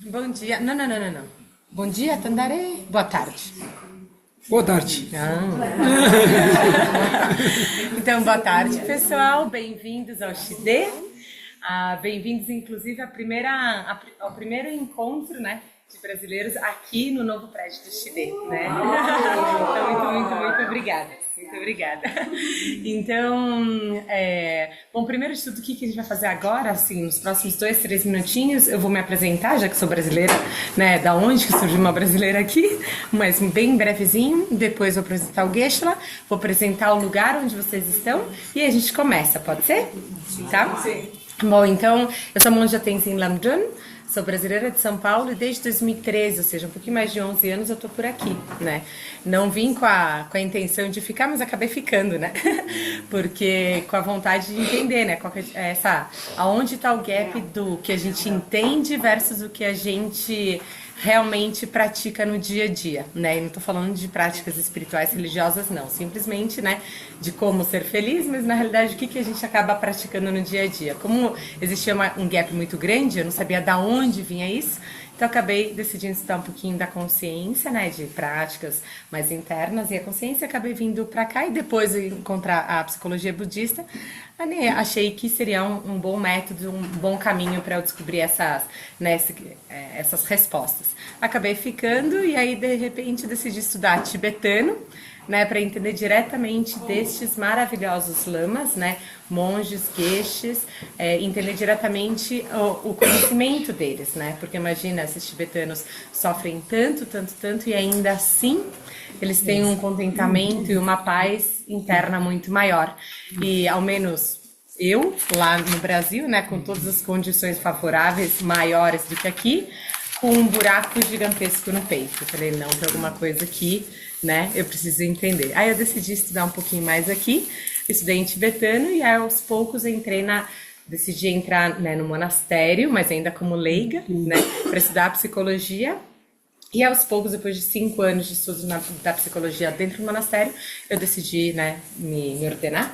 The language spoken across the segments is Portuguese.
Bom dia. Não, não, não, não, não. Bom dia, Tandare. Boa tarde. Boa tarde. Então, boa tarde, pessoal. Bem-vindos ao XD. Bem-vindos, inclusive, ao primeiro encontro, né, de brasileiros aqui no novo prédio do XD, né? Então, muito obrigada. Muito obrigada. Então, bom, primeiro de tudo, o que a gente vai fazer agora, assim, nos próximos 2, 3 minutinhos, eu vou me apresentar, já que sou brasileira, né, da onde que surgiu uma brasileira aqui, mas bem brevezinho, depois vou apresentar o Geshe-la, vou apresentar o lugar onde vocês estão, e aí a gente começa, pode ser? Tá? Sim. Bom, então, eu sou monja Tenzin Lamdrön, sou brasileira de São Paulo e desde 2013, ou seja, um pouquinho mais de 11 anos, eu tô por aqui, né? Não vim com a intenção de ficar, mas acabei ficando, né? Porque com a vontade de entender, né? Aonde está o gap do que a gente entende versus o que a gente realmente pratica no dia a dia, né? E não tô falando de práticas espirituais, religiosas, não. Simplesmente, né, de como ser feliz, mas na realidade o que a gente acaba praticando no dia a dia. Como existia um gap muito grande, eu não sabia de onde vinha isso, então acabei decidindo estudar um pouquinho da consciência, né, de práticas mais internas, e a consciência acabei vindo para cá e depois encontrar a psicologia budista. Achei que seria um bom método, um bom caminho para eu descobrir essas respostas. Acabei ficando e aí de repente decidi estudar tibetano, né, para entender diretamente destes maravilhosos lamas, né, monges, geshes, entender diretamente o conhecimento deles, né, porque imagina, esses tibetanos sofrem tanto, e ainda assim eles têm um contentamento e uma paz interna muito maior. E ao menos eu, lá no Brasil, né, com todas as condições favoráveis, maiores do que aqui, com um buraco gigantesco no peito. Eu falei, não, tem alguma coisa aqui, né, eu preciso entender. Aí eu decidi estudar um pouquinho mais aqui, estudei em tibetano e aí, aos poucos decidi entrar, né, no monastério, mas ainda como leiga, né, para estudar psicologia. E aos poucos, depois de 5 anos de estudo da psicologia dentro do monastério, eu decidi, né, me ordenar,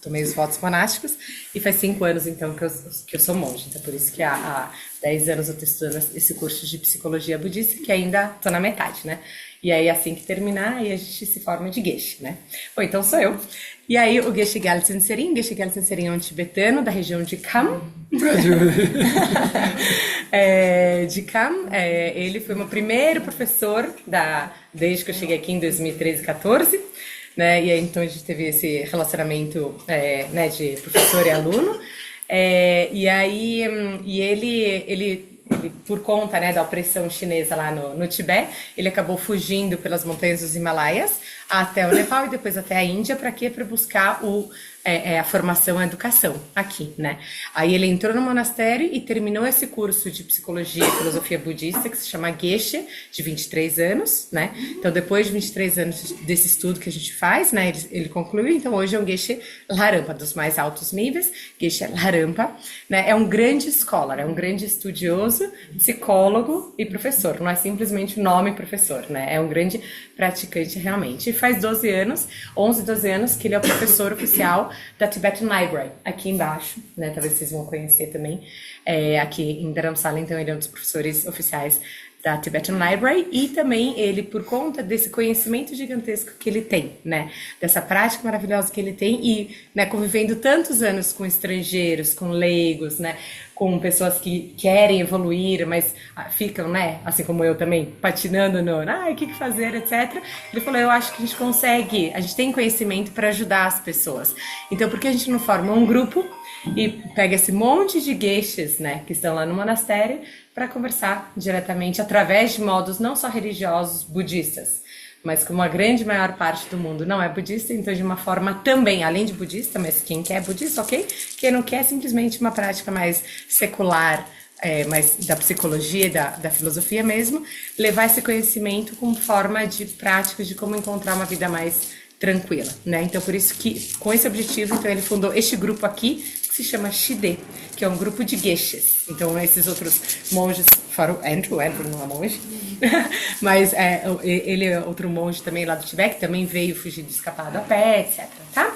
tomei os votos monásticos, e faz 5 anos, então, que eu sou monge. Então, por isso que há 10 anos eu estou estudando esse curso de psicologia budista, que ainda estou na metade, né? E aí, assim que terminar, aí a gente se forma de Geshe, né? Bom, então sou eu. E aí, o Geshe Gyaltsen Serin é um tibetano da região de Kham. Brasil. De Kham, ele foi meu primeiro professor desde que eu cheguei aqui em 2013, 14. Né? E aí, então a gente teve esse relacionamento, né, de professor e aluno. E ele por conta, né, da opressão chinesa lá no Tibete, ele acabou fugindo pelas montanhas dos Himalaias até o Nepal e depois até a Índia. Para quê? Para buscar a formação, a educação aqui, né? Aí ele entrou no monastério e terminou esse curso de psicologia e filosofia budista, que se chama Geshe, de 23 anos, né? Então, depois de 23 anos desse estudo que a gente faz, né, ele concluiu. Então, hoje é um Geshe Larampa, dos mais altos níveis. Geshe Larampa, né? É um grande scholar, é um grande estudioso, psicólogo e professor. Não é simplesmente o nome professor, né? É um grande praticante realmente. E faz 12 anos que ele é o professor oficial da Tibetan Library, aqui embaixo, né? Talvez vocês vão conhecer também, aqui em Dharamsala. Então ele é um dos professores oficiais da Tibetan Library, e também ele, por conta desse conhecimento gigantesco que ele tem, né, dessa prática maravilhosa que ele tem, e, né, convivendo tantos anos com estrangeiros, com leigos, né, com pessoas que querem evoluir, mas ficam, né, assim como eu também, patinando o que fazer, etc. Ele falou, eu acho que a gente tem conhecimento para ajudar as pessoas. Então, por que a gente não forma um grupo e pega esse monte de geshes, né, que estão lá no monastério, para conversar diretamente através de modos não só religiosos, budistas, mas como a grande maior parte do mundo não é budista, então de uma forma também, além de budista, mas quem quer é budista, ok? Quem não quer é simplesmente uma prática mais secular, mais da psicologia, da filosofia mesmo, levar esse conhecimento como forma de prática de como encontrar uma vida mais tranquila, né? Então, por isso que, com esse objetivo, então ele fundou este grupo aqui, que se chama Shide, que é um grupo de geshes. Então, esses outros monges, fora o Andrew não é monge, mas ele é outro monge também lá do Tibete, que também veio fugir de escapado a pé, etc, tá?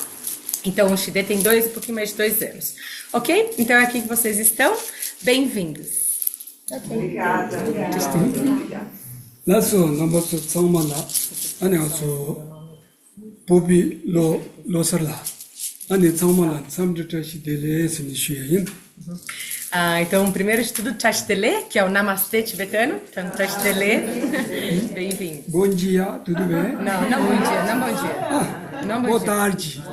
Então, o Shide tem um pouquinho mais de 2 anos. Ok? Então, é aqui que vocês estão. Bem-vindos. 나서 넘버서 상만라 아니 아주 보비 로설라 아니 상만라 삼주터시 델레스니 쉬인 Então, primeiro de tudo, Chashtele, que é o Namastê tibetano. Então, Chashtele, bem-vindo. Bom dia, tudo bem? Não bom dia, não bom dia. Não bom Boa dia. tarde.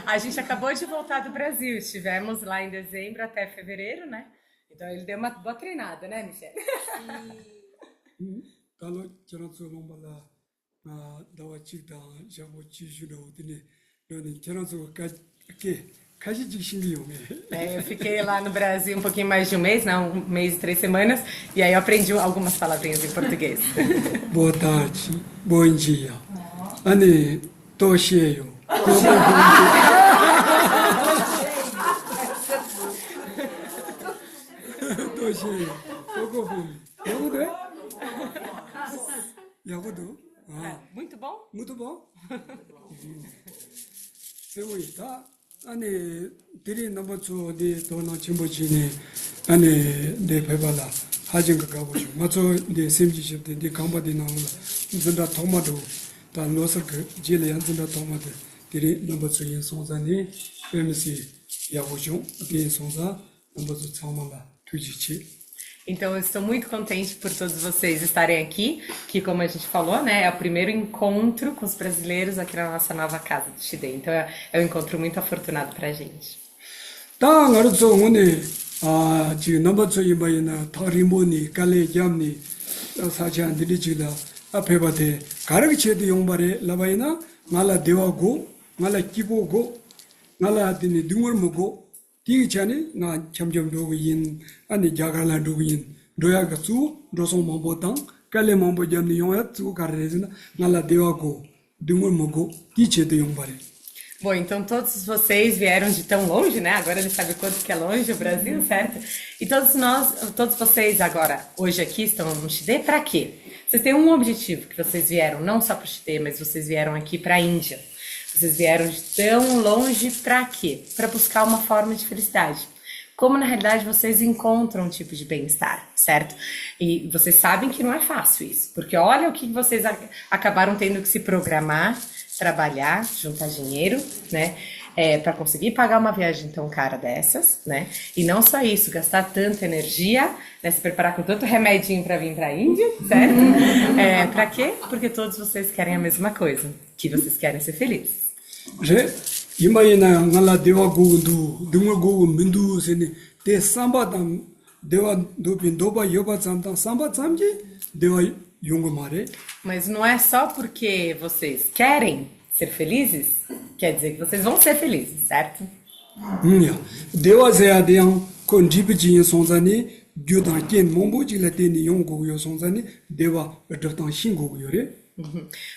A gente acabou de voltar do Brasil, estivemos lá em dezembro até fevereiro, né? Então ele deu uma boa treinada, né, Michelle? 달로 저런서 롱발라 다와치다 자보치주도 드니 너는 저런서 가지 신기용에 Eu fiquei lá no Brasil um pouquinho mais de um mês, não, um mês e 3 semanas, e aí eu aprendi algumas palavrinhas em português. boa tarde, bom dia. 아니 또 쉬어요. 또 쉬어요. 그거 보면 야구도 해? 야구도? Muito bom? muito bom. 배우고 있다. 아니 들이 넘버 2네 도나 침보지니 아니 내 배발라 하진 거 가보죠. 맞아 내 샘지십데 네 강바디 나오는 진짜 토마토 다 넣어서 그 제일 연진다 토마토 들이 넘버 2인 송자니 MSC 야보죠. 네 송자 넘버 2 참마라 투지치. Então, eu estou muito contente por todos vocês estarem aqui, que, como a gente falou, né, é o primeiro encontro com os brasileiros aqui na nossa nova casa do Shide. Então, é um encontro muito afortunado para a gente. 딱 알아서 오늘 지금 넘버 2 이마이나 타리모니 갈레잠니 사장 드리지라 앞에 바데 가르치도 용발에 라바이나 말라 대화고 말라 기보고 말라 드니 등을 먹고 이 전에 나 점점 도인 아니 자갈라 도인 도야가수 도송만보당 갈레만보점니 용야 주 가르레즈나 나라 대화고 등을 먹고 이체도 용발에. Bom, então todos vocês vieram de tão longe, né? Agora ele sabe quanto que é longe o Brasil, certo? E todos vocês agora, hoje aqui, estão no Shide, para quê? Vocês têm um objetivo que vocês vieram, não só para o Shide, mas vocês vieram aqui para a Índia. Vocês vieram de tão longe para quê? Para buscar uma forma de felicidade. Como na realidade vocês encontram um tipo de bem-estar, certo? E vocês sabem que não é fácil isso, porque olha o que vocês acabaram tendo que se programar, trabalhar, juntar dinheiro, né? Para conseguir pagar uma viagem tão cara dessas, né? E não só isso, gastar tanta energia, né? Se preparar com tanto remedinho para vir para a Índia, certo? Para quê? Porque todos vocês querem a mesma coisa, que vocês querem ser felizes. 그래 이마이나 나라 대화고도 등을고 민두세니 대 삼바담 대화 도빈 도바 여바 잠당 삼바 잠지 대화 용거 말해. Mas não é só porque vocês querem ser felizes, quer dizer que vocês vão ser felizes, certo? 야 대화세야 대한 컨디비지인 송자니 규당 겐 몽보지라테니 용고요 송자니 대화 어떻던 신고요래.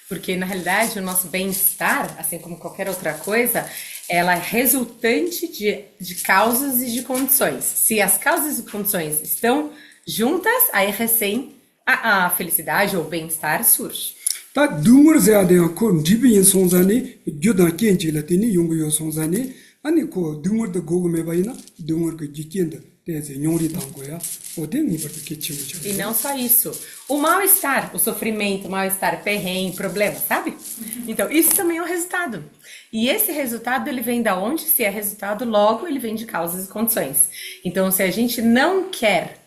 Porque na realidade o nosso bem-estar, assim como qualquer outra coisa, ela é resultante de causas e de condições. Se as causas e condições estão juntas, aí recém a felicidade ou o bem-estar surge. 딱 등을세야 대한 컨디비인 송자니 규당 겐지라테니 용고요 송자니 아니 그 등을도 고금해 봐이나 등을 그 지킨다. E não só isso. O mal-estar, o sofrimento, o mal-estar, perrengue, problema, sabe? Então, isso também é um resultado. E esse resultado, ele vem da onde? Se é resultado, logo ele vem de causas e condições. Então, se a gente não quer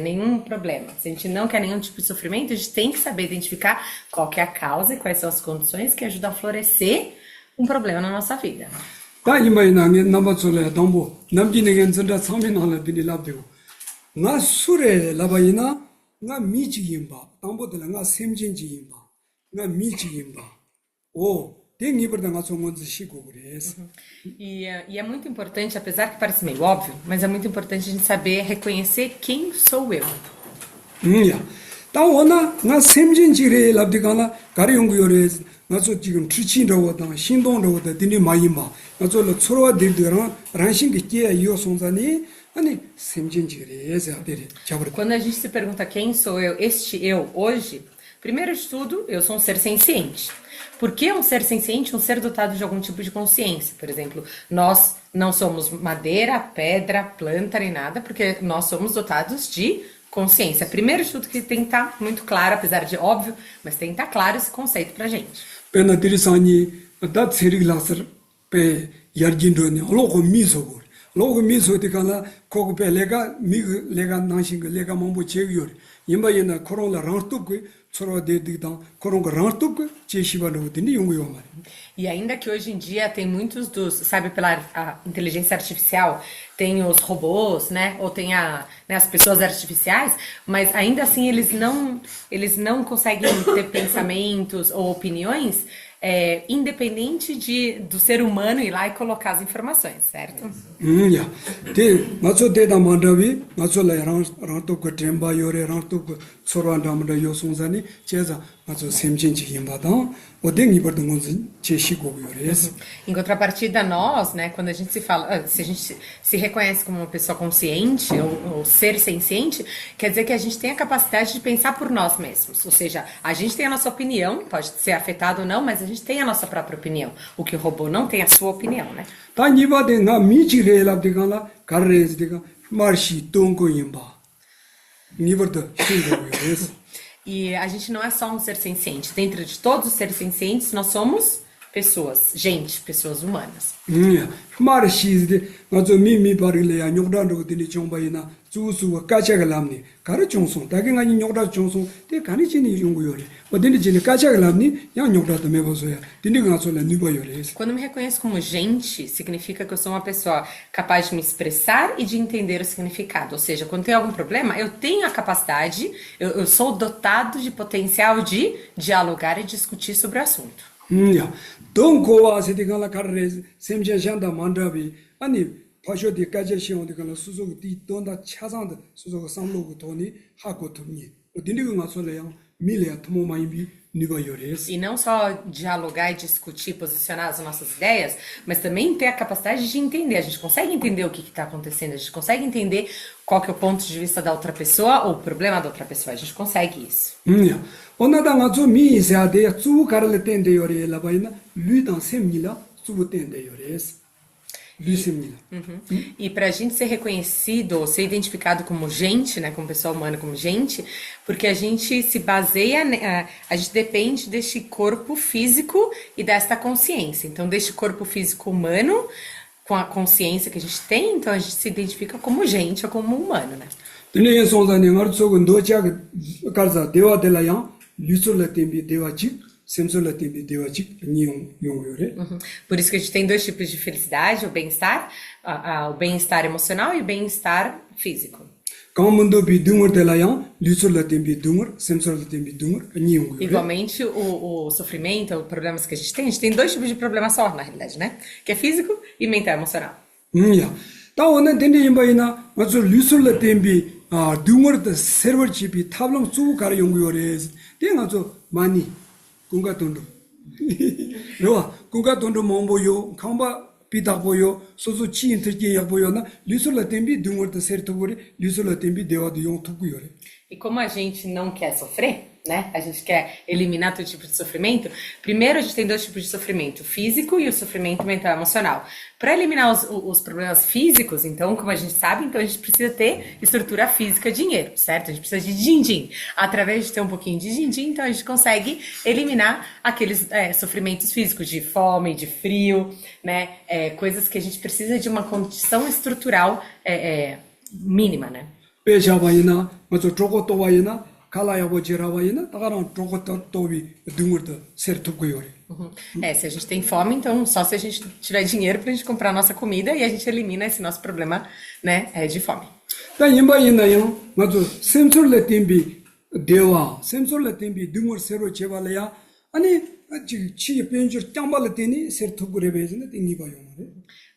nenhum problema, se a gente não quer nenhum tipo de sofrimento, a gente tem que saber identificar qual que é a causa e quais são as condições que ajudam a florescer um problema na nossa vida. 다 이마이나게 남바솔에 담보 남진에겐 전다 상민하라 비니 랍되고 나 술에 라바이나 나 미지임바 담보들 나 샘진지임바 나 미지임바 오 땡이버다 나 송원지 시고 그래서 E é muito importante, apesar que parece meio óbvio, mas é muito importante a gente saber reconhecer quem sou eu. 야 다 원나 나 샘진지래 랍디가나 가리용구요래 나서 지금 추진로다 신동로다 드니 마이마 나서로 서로와 들들랑 란신게 게 요송자니 아니 샘진지래서 데리 잡을 Quando a gente se pergunta quem sou eu, este eu hoje, primeiro de tudo, eu sou um ser senciente. Por que um ser senciente, um ser dotado de algum tipo de consciência? Por exemplo, nós não somos madeira, pedra, planta nem nada, porque nós somos dotados de consciência. Primeiro de tudo que tem que estar muito claro, apesar de óbvio, mas tem que estar claro esse conceito pra gente. pena dirisani dat serig lasar pe yarjindoni logo miso logo miso tikala kogo pe lega mig lega nansing lega mambo chegiyor yimba yena korona rantuk choro de digdan koronga rantuk cheshibalo dini yungu yomar. E ainda que hoje em dia tem muitos dos, sabe, pela inteligência artificial, tem os robôs, né, ou tem as pessoas artificiais, mas ainda assim eles não conseguem ter pensamentos ou opiniões independente do ser humano ir lá e colocar as informações, certo? Yeah. Te maso de da mandavi, maso la ranto ko temba yore ranto ko soranda manda yosonzani cheza maso semjinji yimbadan odengi bardungon cheshi yores. Em contrapartida, nós, né, quando a gente se fala, se a gente se reconhece como uma pessoa consciente ou ser senciente, quer dizer que a gente tem a capacidade de pensar por nós mesmos. Ou seja, a gente tem a nossa opinião, pode ser afetado ou não, mas a gente tem a nossa própria opinião. O que o robô não tem a sua opinião, né? Tá nivade na michire labdegala carres dega marchi tongo yimba. Niverda shingo yores. E a gente não é só um ser senciente. Dentro de todos os seres sencientes, nós somos pessoas, pessoas humanas. Marchi de mazo mimi barile ya nyogdando dili chombaina susu kachagalamni kare chongson dagenga nyogda chongson de kanijini yungu yore. Odini jini kachagalamni ya nyogda to mevosoya. Dini ngasola nibo yores. Quando eu me reconheço como gente, significa que eu sou uma pessoa capaz de me expressar e de entender o significado. Ou seja, quando tem algum problema, eu tenho a capacidade, eu sou dotado de potencial de dialogar e discutir sobre o assunto. Don't go as the gala carres, Semja Janda Mandavi, Ani, Pasho de Kajashi on the Gala Suzu, Donda Chazand, Suzo Samlo Tony, Hako to me. O Dinigunga Soleão, Milia Tomomaimbi, Niva Yores. E não só dialogar e discutir, posicionar as nossas ideias, mas também ter a capacidade de entender. A gente consegue entender o que está acontecendo, a gente consegue entender qual que é o ponto de vista da outra pessoa ou o problema da outra pessoa. A gente consegue isso. Onada ngazo mi seade zu karale tende yore la baina ludan semila zu tende yores. Lusemila. E para a gente ser reconhecido ou ser identificado como gente, né, como pessoa humana, como gente, porque a gente se baseia, a gente depende deste corpo físico e desta consciência. Então, deste corpo físico humano, com a consciência que a gente tem, então a gente se identifica como gente ou como humano, né? Dine sonzani ngar sogun do chag karza dewa delayang lusul tembi dewa chik semsul tembi dewa chik nyong yore. Por isso que a gente tem dois tipos de felicidade, o bem-estar emocional e o bem-estar físico. Kamundo bi dungur delayang lusul tembi dungur semsul tembi dungur nyong yore. Igualmente, o sofrimento, os problemas que a gente tem dois tipos de problemas só, na realidade, né? Que é físico e mental emocional. Ta onen dende yimbaina mazu lusul tembi dungur the server chipi tablang su kar yong yores. Dengazo mani kunga tondo. No, kunga tondo momboyo, kamba pitaboyo, sozo chi interje yaboyo na lusul tembi dungur the sertogore, lusul tembi dewa de yong tugu yore. E como a gente não quer sofrer, né? A gente quer eliminar todo tipo de sofrimento. Primeiro, a gente tem dois tipos de sofrimento, o físico e o sofrimento mental e emocional. Para eliminar os problemas físicos, então, como a gente sabe, então a gente precisa ter estrutura física, dinheiro, certo? A gente precisa de din-din. Através de ter um pouquinho de din-din, então a gente consegue eliminar aqueles sofrimentos físicos de fome, de frio, né? Coisas que a gente precisa de uma condição estrutural mínima, né? Bejawaina, mazu trogotowaina, Kalaiabo Jerawaina, Tagaram Trogotobi, Dumurda, Sertuguiore. Se a gente tem fome, então só se a gente tiver dinheiro pra gente comprar a nossa comida e a gente elimina esse nosso problema, né, de fome. Da Yimbaina, Mazu, Sensor Letimbi, Dewa, Sensor Letimbi, Dumur Sero Chevalea, Ani, Chi Penjur Tambalatini, Sertugurevesina, Tingibayomare.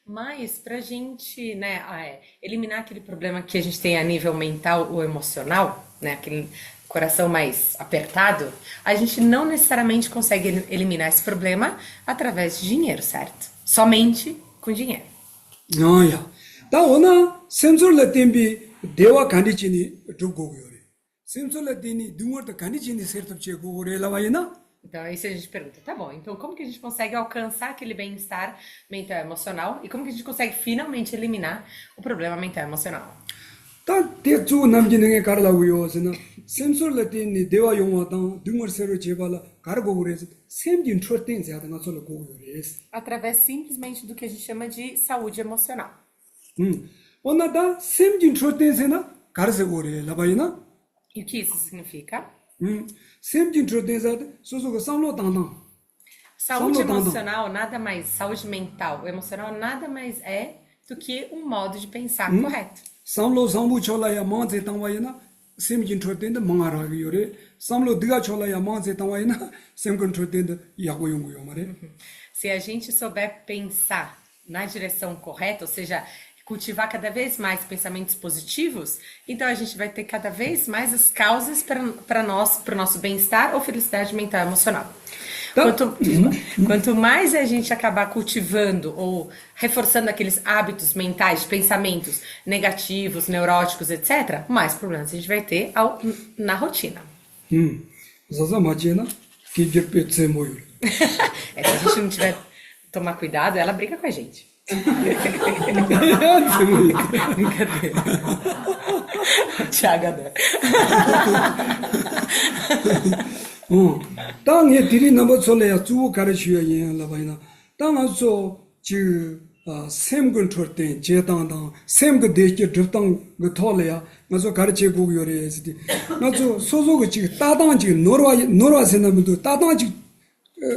Mas pra gente, né, eliminar aquele problema que a gente tem a nível mental ou emocional, né, aquele coração mais apertado, a gente não necessariamente consegue eliminar esse problema através de dinheiro, certo? Somente com dinheiro. Da ona sensor latembi dewa kandichini dugogore. Sensor latini dumor da kandichini sertapche gogore lawaina Então aí a gente pergunta, tá bom, então como que a gente consegue alcançar aquele bem-estar mental e emocional e como que a gente consegue finalmente eliminar o problema mental e emocional? 다 대주 남기는 가르라고요. 저는 샘솔라틴이 대화 용어당 등월세로 제발라 가르고 그래서 샘진 트로팅 제가 나서로 고고요. Através simplesmente do que a gente chama de saúde emocional. 오나다 샘진 트로팅세나 가르세 고래 라바이나 E o que isso significa? 샘진 트로팅세 소소가 상로 당당 Saúde Saúde emocional nada mais, saúde mental, o emocional nada mais é do que um modo de pensar correto. 상로 상부 촐라야 망제 당와이나 샘진 트로팅데 망아라기요래 상로 드가 촐라야 망제 당와이나 샘근 트로팅데 야고 용고요 말에 Se a gente souber pensar na direção correta, ou seja, cultivar cada vez mais pensamentos positivos, então a gente vai ter cada vez mais as causas para o nosso bem-estar ou felicidade mental e emocional. Quanto mais a gente acabar cultivando ou reforçando aqueles hábitos mentais, pensamentos negativos, neuróticos, etc., mais problemas a gente vai ter na rotina. 자자 맞지나 기적배체 모유 Se a gente não tiver tomar cuidado, ela briga com a gente. Brincadeira. Thiago adora. 땅에 들이 넘어 sol래야 쭉 가르치야 얘라 바이나 땅아서 지 샘근 트때 제당당 샘그 대지 드당 그 톨래야 맞아 가르치고 요래스디 맞아 소소가 지 따당지 노르와세나면도 따당지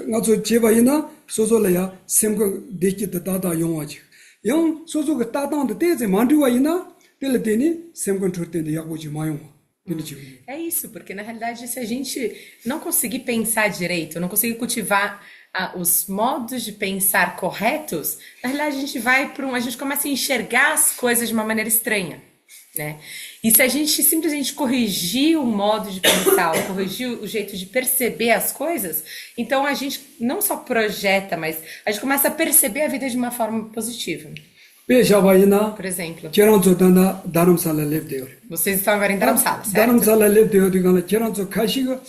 맞아 제바이나 소소래야 샘그 대지 따다 용와지 영 소소가 따당도 대제 만두와이나 텔레테니 샘근 트때 야고지 마용 É isso, porque na realidade se a gente não conseguir pensar direito, não conseguir cultivar os modos de pensar corretos, na realidade a gente vai a gente começa a enxergar as coisas de uma maneira estranha, né? E se a gente simplesmente corrigir o modo de pensar, ou corrigir o jeito de perceber as coisas, então a gente não só projeta, mas a gente começa a perceber a vida de uma forma positiva. Por exemplo, vocês estão agora em Dharamsala, certo? Dharamsala levdeo digala cheranzo kashiga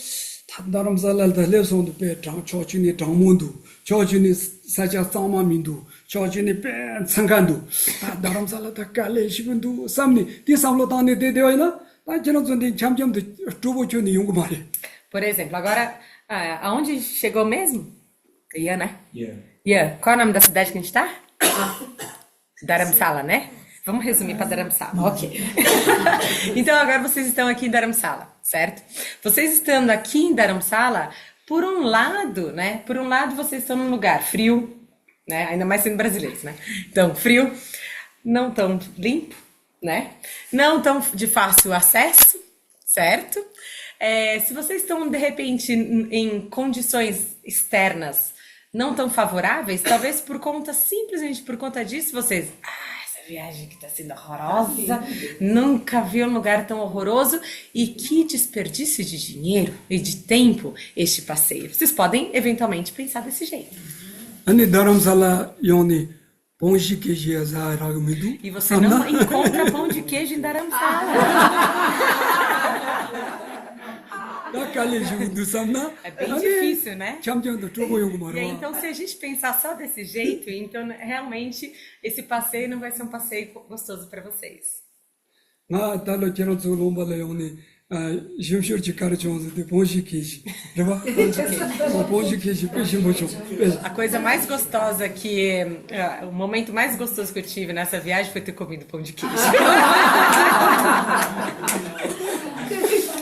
Dharamsala da levson pe chochini tangmundu chochini sacha sama mindu chochini pe sangandu Dharamsala da kale shigundu samni ti samlo tane de deoina ta cheranzo de chamcham de tubo chuni yungu mare. Por exemplo, agora aonde chegou mesmo? Ian, né? Yeah. Ian, qual é o nome da cidade que a gente tá? Dharamsala, né? Vamos resumir para Dharamsala, ok. Então agora vocês estão aqui em Dharamsala, certo? Vocês estando aqui em Dharamsala, por um lado, né? Por um lado vocês estão num lugar frio, né? Ainda mais sendo brasileiros, né? Então, frio, não tão limpo, né? Não tão de fácil acesso, certo? Se vocês estão, de repente, em condições externas não tão favoráveis, talvez simplesmente por conta disso, vocês... essa viagem que está sendo horrorosa, nunca vi um lugar tão horroroso e que desperdício de dinheiro e de tempo este passeio. Vocês podem, eventualmente, pensar desse jeito. E você não encontra pão de queijo em Dharamsala. É bem difícil, né? E aí, então, se a gente pensar só desse jeito, então realmente esse passeio não vai ser um passeio gostoso para vocês. A coisa mais gostosa o momento mais gostoso que eu tive nessa viagem foi ter comido pão de queijo.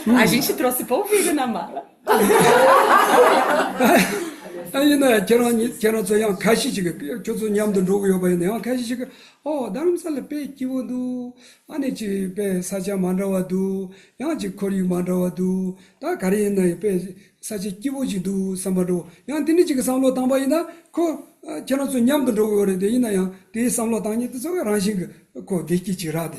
A gente trouxe polvilho na mala. 아니나 저런 가시지가 교수 냠도 누구 여봐요. 가시지가 다른 사람 배 기워도 안에 집에 사자 만들어와도 양지 거리 만들어와도 다 가리나 배 사지 기워지도 삼바도 양 되는지가 상로 당바이나 그 저런 냠도 누구 그래도 이나야 대 상로 당니도 저거 라신 그 대기 지라대.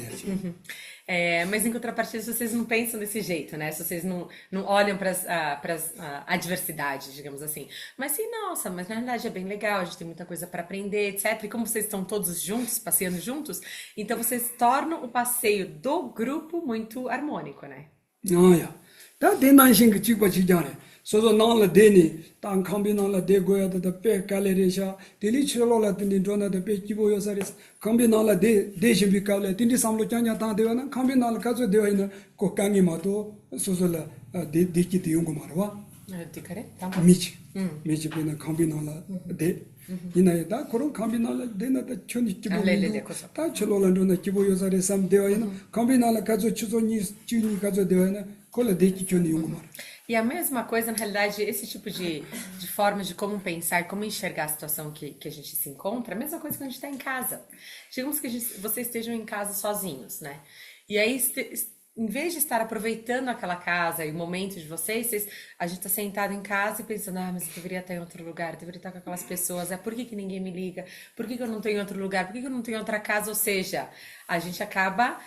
Mas em contrapartida, se vocês não pensam desse jeito, né? Se vocês não olham para as adversidades, digamos assim. Mas sim, nossa, mas na realidade é bem legal, a gente tem muita coisa para aprender, etc. E como vocês estão todos juntos, passeando juntos, então vocês tornam o passeio do grupo muito harmônico, né? 다 대난신 그 집과 지잖아요. 소소 나라 데니 땅 컴비나라 데고야다 페 칼레레샤 딜리 칠로라 딘디 존나다 페 기보요사리스 컴비나라 데 데시비 칼레 딘디 삼로 짱냐 땅 데와나 컴비나라 가조 데와이나 고강이 마도 소소라 데키 디용고 말와 디카레? 미치 비나 컴비나라 데 이나이다 그런 컴비나라 데나다 촌이 기보 다 칠로라 존나 기보요사리 삼 데와이나 컴비나라 가조 추조니 쭈니 가조 데와이나 콜라 데키 촌이 용고 말 E a mesma coisa, na realidade, esse tipo de forma de como pensar, como enxergar a situação que a gente se encontra, a mesma coisa quando a gente está em casa. Digamos que vocês estejam em casa sozinhos, né? E aí, em vez de estar aproveitando aquela casa e o momento de vocês, a gente está sentado em casa e pensando, mas eu deveria estar em outro lugar, eu deveria estar com aquelas pessoas, por que ninguém me liga? Por que eu não estou em outro lugar? Por que eu não estou em outra casa? Ou seja, a gente acaba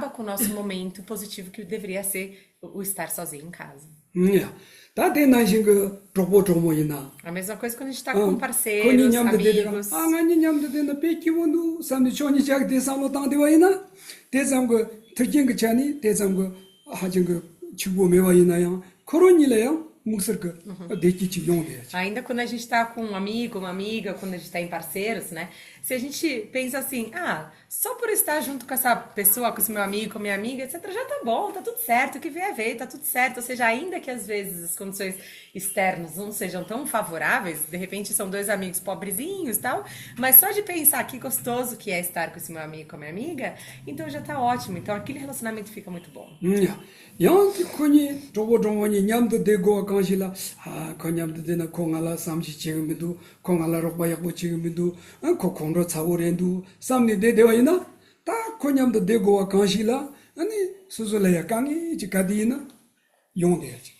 com o nosso momento positivo que deveria ser o estar sozinho em casa. A mesma coisa quando a gente está com parceiros, amigos. Ainda quando a gente está com um amigo, uma amiga, quando a gente está em parceiros, né? Se a gente pensa assim, só por estar junto com essa pessoa, com esse meu amigo, com a minha amiga, etc, já tá bom, tá tudo certo, o que vier a ver, tá tudo certo. Ou seja, ainda que às vezes as condições externas não sejam tão favoráveis, de repente são dois amigos pobrezinhos e tal, mas só de pensar que gostoso que é estar com esse meu amigo, com a minha amiga, então já tá ótimo. Então aquele relacionamento fica muito bom. 양티 코니 조보종원이 냠도 되고 강실라 코냠도 되나 공알라 삼지 지금도 공알라로 봐야고 지금도 코콘로 차오렌도 삼니 되어이나 다 코냠도 되고 강실라 아니 수술래야 강이 지가디나 용돼야지.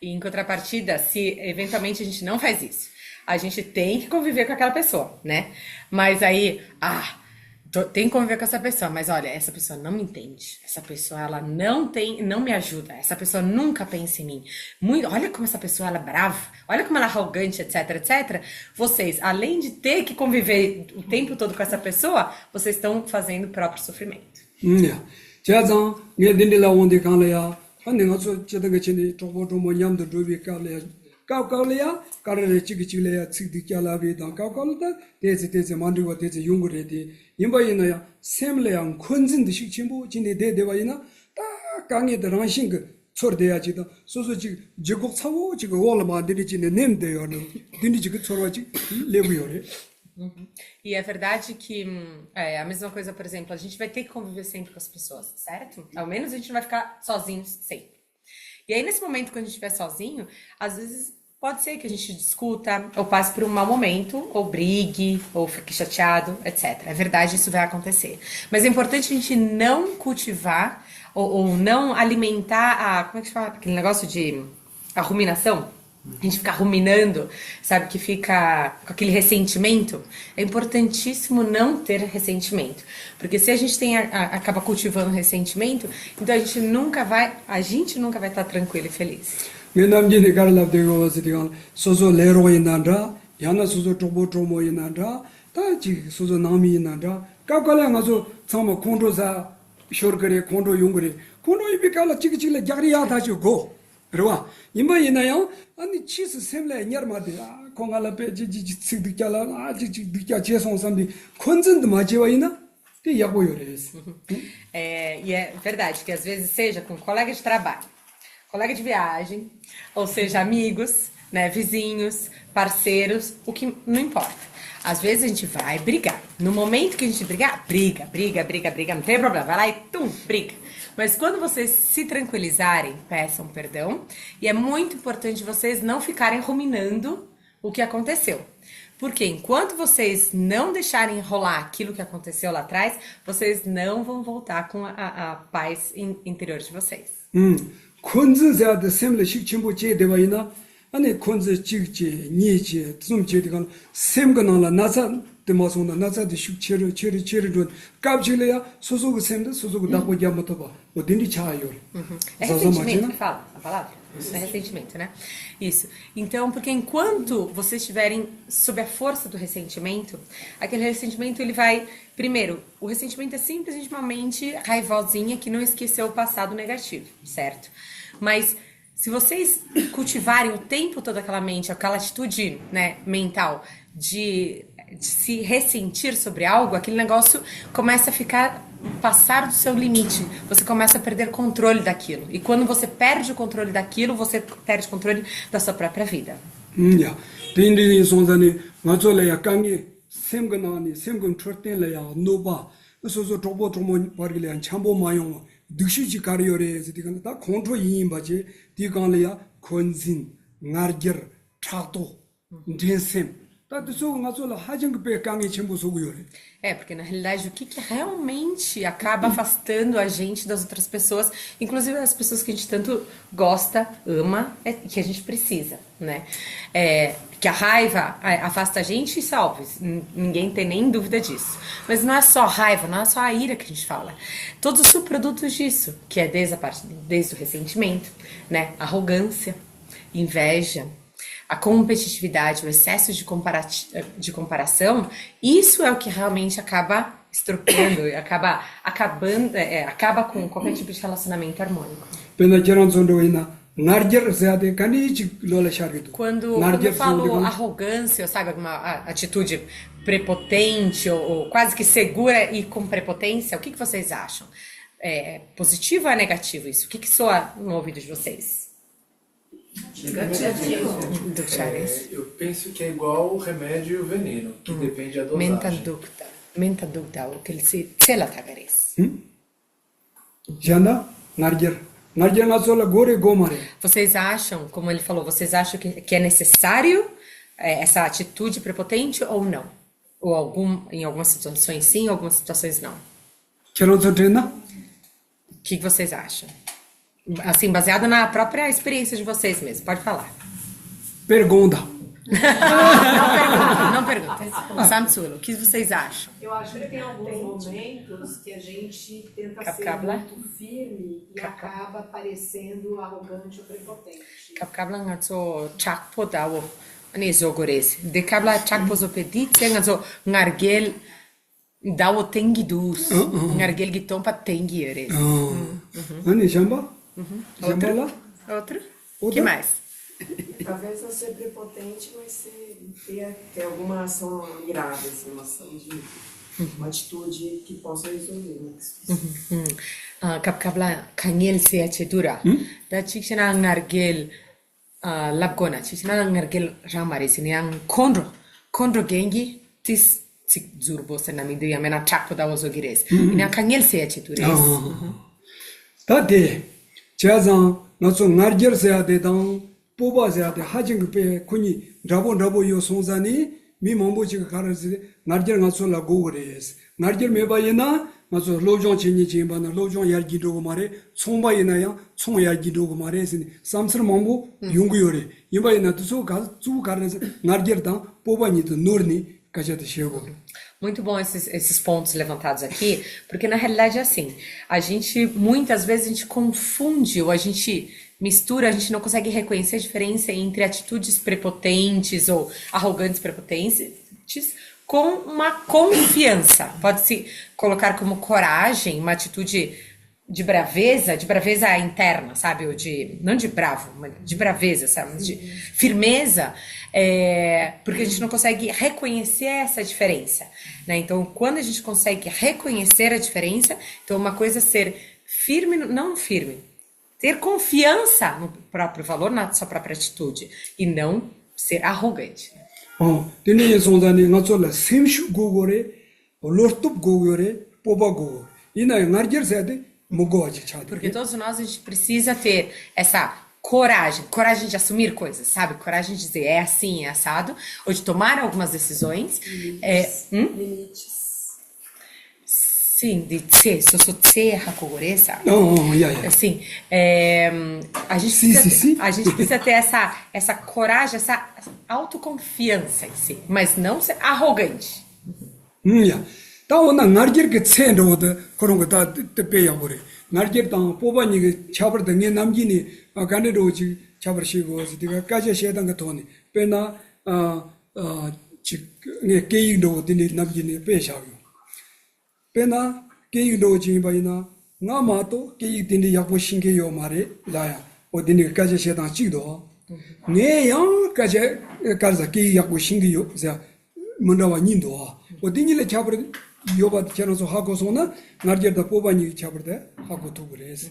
E em contrapartida, se eventualmente a gente não faz isso, a gente tem que conviver com aquela pessoa, né? Mas aí, tem que conviver com essa pessoa, mas olha, essa pessoa não me entende, essa pessoa ela não me ajuda, essa pessoa nunca pensa em mim. Olha como essa pessoa ela é brava, olha como ela é arrogante, etc, etc. Vocês, além de ter que conviver o tempo todo com essa pessoa, vocês estão fazendo o próprio sofrimento. 자장 내딘들라 온데 간래야 내가 저 저거 전에 조보조모 냠도 조비 깔래야 까까래야 까르레 찌기찌래야 찌디깔라비다 까까르다 데제 만두고 데제 용거래디 임바이나야 샘래양 컨진드 식침부 진데 데데바이나 딱 강에 들어가신 그 처리돼야지도 소소지 제국 사고 지금 올라만 들이지네 냄데요 딘디 지금 처리하지 레부요래. E é verdade que a mesma coisa, por exemplo, a gente vai ter que conviver sempre com as pessoas, certo? Ao menos a gente não vai ficar sozinhos sempre. E aí, nesse momento, quando a gente estiver sozinho, às vezes pode ser que a gente discuta, ou passe por um mau momento, ou brigue, ou fique chateado, etc. É verdade, isso vai acontecer. Mas é importante a gente não cultivar, ou não alimentar como é que se fala? Aquele negócio de a ruminação. A gente fica ruminando, sabe, que fica com aquele ressentimento. É importantíssimo não ter ressentimento, porque se a gente acaba cultivando ressentimento, então a gente nunca vai estar tranquilo e feliz. 남진이 가르랍되고 어디가 소소 레로이난다 야나 소소 조보조모이난다 다지 소소 남이난다 까깔랑 가서 정말 콘도사 쇼르거리 콘도 용거리 콘도 이비깔라 찌기찌래 자리야 다지고 그러와 임바이나요 아니 치스 셈래 녀마데 공알라 베지지 찌득깔라 찌득야 제송삼비 콘전도 마지와이나 때 야고요레스. E é verdade que às vezes seja com colega de trabalho, colega de viagem, ou seja, amigos, né, vizinhos, parceiros, o que não importa. Às vezes a gente vai brigar. No momento que a gente brigar, briga, não tem problema, vai lá e briga. Mas quando vocês se tranquilizarem, peçam perdão. E é muito importante vocês não ficarem ruminando o que aconteceu. Porque enquanto vocês não deixarem rolar aquilo que aconteceu lá atrás, vocês não vão voltar com a paz interior de vocês. 콘즈자의 셈을 식침부 제대와이나 아니 콘즈 찍지 니지 좀 제대가 셈거나라 나사 데마송나 나사데 식체를 체를 깝질래야 소소그 셈도 소소그 다고 야모도 봐 어딘지 차요. É ressentimento que fala a palavra? É ressentimento, né? Isso. Então, porque enquanto vocês estiverem sob a força do ressentimento, aquele ressentimento ele vai... Primeiro, o ressentimento é simplesmente uma mente raivosinha que não esqueceu o passado negativo, certo? Mas Se vocês cultivarem o tempo todo aquela mente, aquela atitude, né, mental de se ressentir sobre algo, aquele negócio começa a passar do seu limite. Você começa a perder controle daquilo. E quando você perde o controle daquilo, você perde o controle da sua própria vida. 야, 대인들이 손자니 맞을래야 강이 샘근하니 샘근 트럭된래야 노바 그래서 조보 조모 버리래 참보 마용 득시지 가리요래 지금 다 컨트롤 이인 바지 디간래야 건진 나르겨 차도 인셈 다도 소 맞을 하정 그 강이 전부 소고요래. Porque na realidade o que realmente acaba afastando a gente das outras pessoas, inclusive das pessoas que a gente tanto gosta, ama, que a gente precisa, né? Que a raiva afasta a gente, isso é óbvio, ninguém tem nem dúvida disso. Mas não é só a raiva, não é só a ira que a gente fala. Todos os subprodutos disso, que é desde o ressentimento, né? Arrogância, inveja, a competitividade, o excesso de comparação, isso é o que realmente acaba estropiando, acaba com qualquer tipo de relacionamento harmônico. Quando eu falo arrogância, sabe, alguma atitude prepotente ou quase que segura e com prepotência, o que vocês acham? É positivo ou é negativo isso? O que soa no ouvido de vocês? Negativo. Eu penso que é igual o remédio e o veneno, que depende da dosagem. Menta dukta, o que ele se cela tagares. Jana, narger nasola gore gomare. Vocês acham, como ele falou, vocês acham que é necessário essa atitude prepotente ou não? Ou em algumas situações sim, em algumas situações não? O que vocês acham? Assim, baseado na própria experiência de vocês mesmo. Pode falar. Pergunta. Não pergunta. Samsula, o que vocês acham? Eu acho que tem alguns momentos que a gente tenta ser muito firme e acaba parecendo arrogante ou prepotente. Kapkabla ngazo chakpodawo ani zogores. De kabla chakpozo pedit ngazo ngargel dawo tengi-dus. Ngargel giton pa tengi-ere. Ani jamba? Outro? O que mais? Talvez não ser prepotente, mas ter alguma ação grave, assim, uma ação de uma atitude que possa resolver. Kapkabla kanyel se achedura. Da chikshana ngargel labgona. Chikshana ngargel ramare siniang kondro gengi tis tsik zurbo senamidu yamena chakpo da wazogires. Ina kanyel se achedura. Tade 자장 나서 나르저세야 되당 뽑아서야 돼 하징급에 군이 라보 요 송산이 미몽보지가 가르지 나르저 나서라 고그레스 나르저 메바이나 나서 로종 진이 진바나 로종 야기도 말에 총바이나야 총 야기도 말에스 삼스르 몽보 용구요레 이바이나 두소 가주 가르지 나르저다 뽑아니도 노르니 가자도 쉐고. Muito bom esses pontos levantados aqui, porque na realidade é assim, muitas vezes a gente confunde ou a gente mistura, a gente não consegue reconhecer a diferença entre atitudes prepotentes ou arrogantes prepotentes com uma confiança. Pode-se colocar como coragem, uma atitude de braveza interna, sabe? Ou não de bravo, mas de braveza, sabe? De firmeza, porque a gente não consegue reconhecer essa diferença, né? Então, quando a gente consegue reconhecer a diferença, então uma coisa é ser firme, não firme, ter confiança no próprio valor, na sua própria atitude, e não ser arrogante. Tene sonzani ngazola semshu gogore, lortup gogore, poba gogo. Ina ngarjer porque todos nós a gente precisa ter essa coragem de assumir coisas, sabe? Coragem de dizer é assim, é assado, ou de tomar algumas decisões. Limites. Sim, de ser, se eu sou terra cogoresa. Assim, a gente precisa ter essa coragem, essa autoconfiança em si, mas não ser arrogante. 다오나 나르게 챈도다 그런 거다 빼야 버려. 나르게 당 뽑아니 차버 등에 남기니 간에로지 차버시고 지가 까지 셰던 거 돈이 빼나 지 게이도 되니 남기니 빼샤고. 빼나 게이도 지바이나 나마도 게이 되니 약보 신게요 말에 라야. 어디니 가자 시당 찍도 내양 가자 가자 기 약고 신기요 자 문다와 님도 어디니래 잡을 yoba quero hakozona nargerda pobani chabrda hakotu gres.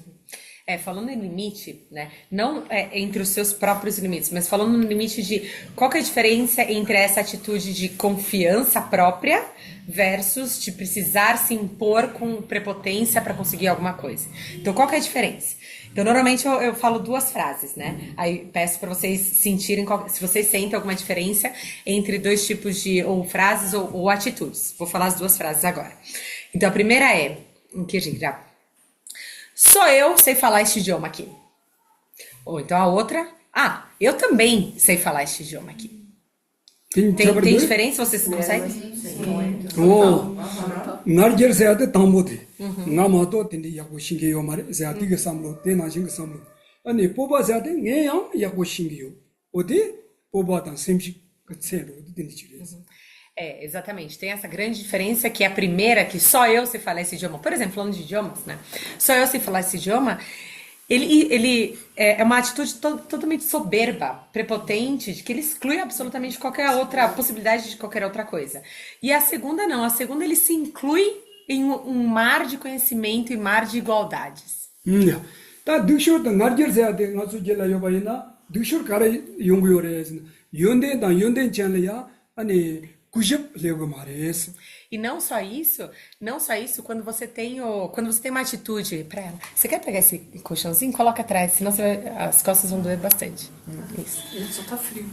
Falando em limite, né? Não entre os seus próprios limites, mas falando no limite de qual que é a diferença entre essa atitude de confiança própria versus de precisar se impor com prepotência para conseguir alguma coisa. Então, qual que é a diferença? Então, normalmente eu falo duas frases, né? Aí peço para vocês sentirem se vocês sentem alguma diferença entre dois tipos de ou frases ou atitudes. Vou falar as duas frases agora. Então, a primeira é só eu sei falar este idioma aqui. Ou então a outra, eu também sei falar este idioma aqui. Tem diferença? Vocês conseguem? Narger seate tambote. Namato tindi yaku shingiyo mare seate ke samlo te na shingi samlo. Ani poba seate ngeyang yaku shingiyo. Ode poba tan semshi ktsero tindi chires. Exatamente. Tem essa grande diferença que a primeira, que só eu sei falar esse idioma. Por exemplo, falando de idiomas, né? Só eu sei falar esse idioma. Ele é uma atitude totalmente soberba, prepotente, de que ele exclui absolutamente qualquer outra possibilidade de qualquer outra coisa. E a segunda não. A segunda ele se inclui em um mar de conhecimento e mar de igualdades. Tá, dushur da narger seate ngasu jela yobaina, dushur cara yonguyores. Yonde da yonde chanleya, ani E não só isso, quando você tem uma atitude para ela. Você quer pegar esse colchãozinho? Coloca atrás, senão as costas vão doer bastante. Isso. Só tá frio.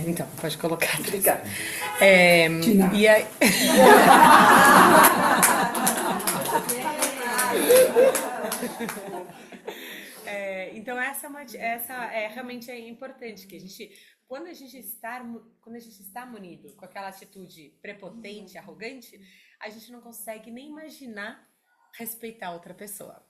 Então, pode colocar. Obrigada. E aí... Então essa realmente é importante que a gente quando a gente está munido com aquela atitude prepotente, arrogante, a gente não consegue nem imaginar respeitar outra pessoa.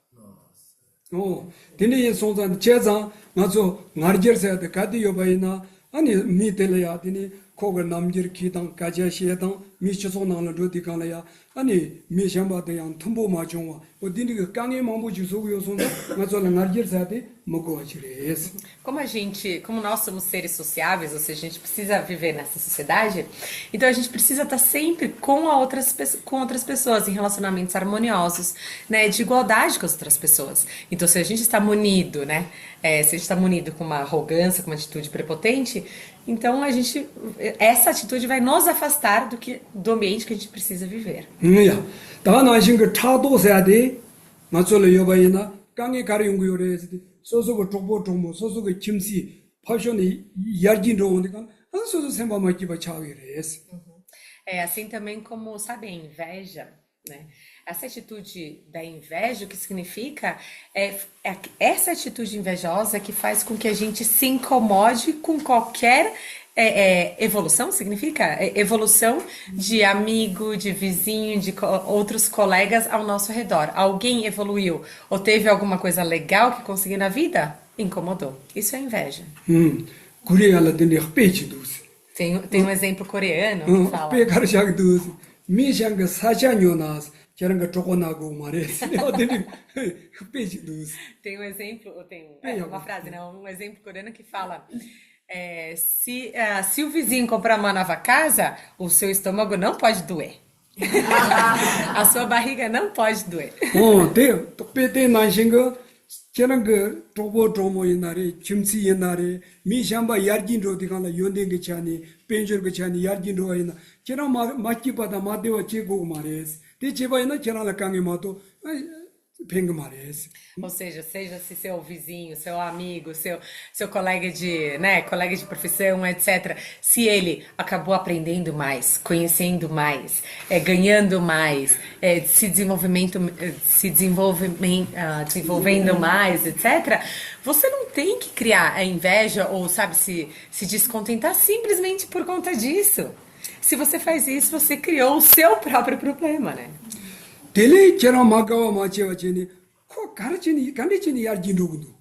Nossa. Tini sonzan chezan nazo narger seate kadi yobaina ani mi teleya tini koga namjir kitang kaja shedang mi chiso nangla roti kanglaya ani mi shamba deyang tumbo ma chongwa odini ka kange mambu jiso yo sonza nazo la narger seate mogo achires. Como nós somos seres sociáveis, ou seja, a gente precisa viver nessa sociedade, então a gente precisa estar sempre com outras pessoas, em relacionamentos harmoniosos, né, de igualdade com as outras pessoas. Então, se a gente está munido, né, se a gente está munido com uma arrogância, com uma atitude prepotente, então essa atitude vai nos afastar do ambiente que a gente precisa viver. Tá na jinga chado seate nazo le yobaina kange kare yungu yores 소소고 쪽보 소소고 김씨 파션이 야진로 오니까 소소 생각만 기바 차위레스. Assim também como, sabe, a inveja, né? Essa atitude da inveja, o que significa é essa atitude invejosa que faz com que a gente se incomode com qualquer evolução, significa evolução de amigo, de vizinho, de outros colegas ao nosso redor. Alguém evoluiu ou teve alguma coisa legal que conseguiu na vida? Incomodou. Isso é inveja. Tem um exemplo coreano que fala... Tem um exemplo, uma frase, né? Um exemplo coreano que fala... se o vizinho comprar uma nova casa, o seu estômago não pode doer. A sua barriga não pode doer. Ou seja, se seu vizinho, seu amigo, seu colega de profissão, etc. Se ele acabou aprendendo mais, conhecendo mais, ganhando mais, se desenvolvendo mais, etc. Você não tem que criar a inveja ou, sabe, se descontentar simplesmente por conta disso. Se você faz isso, você criou o seu próprio problema, né? Dele chera magawa machewa cheni ko garachini ganechini yarjindogudu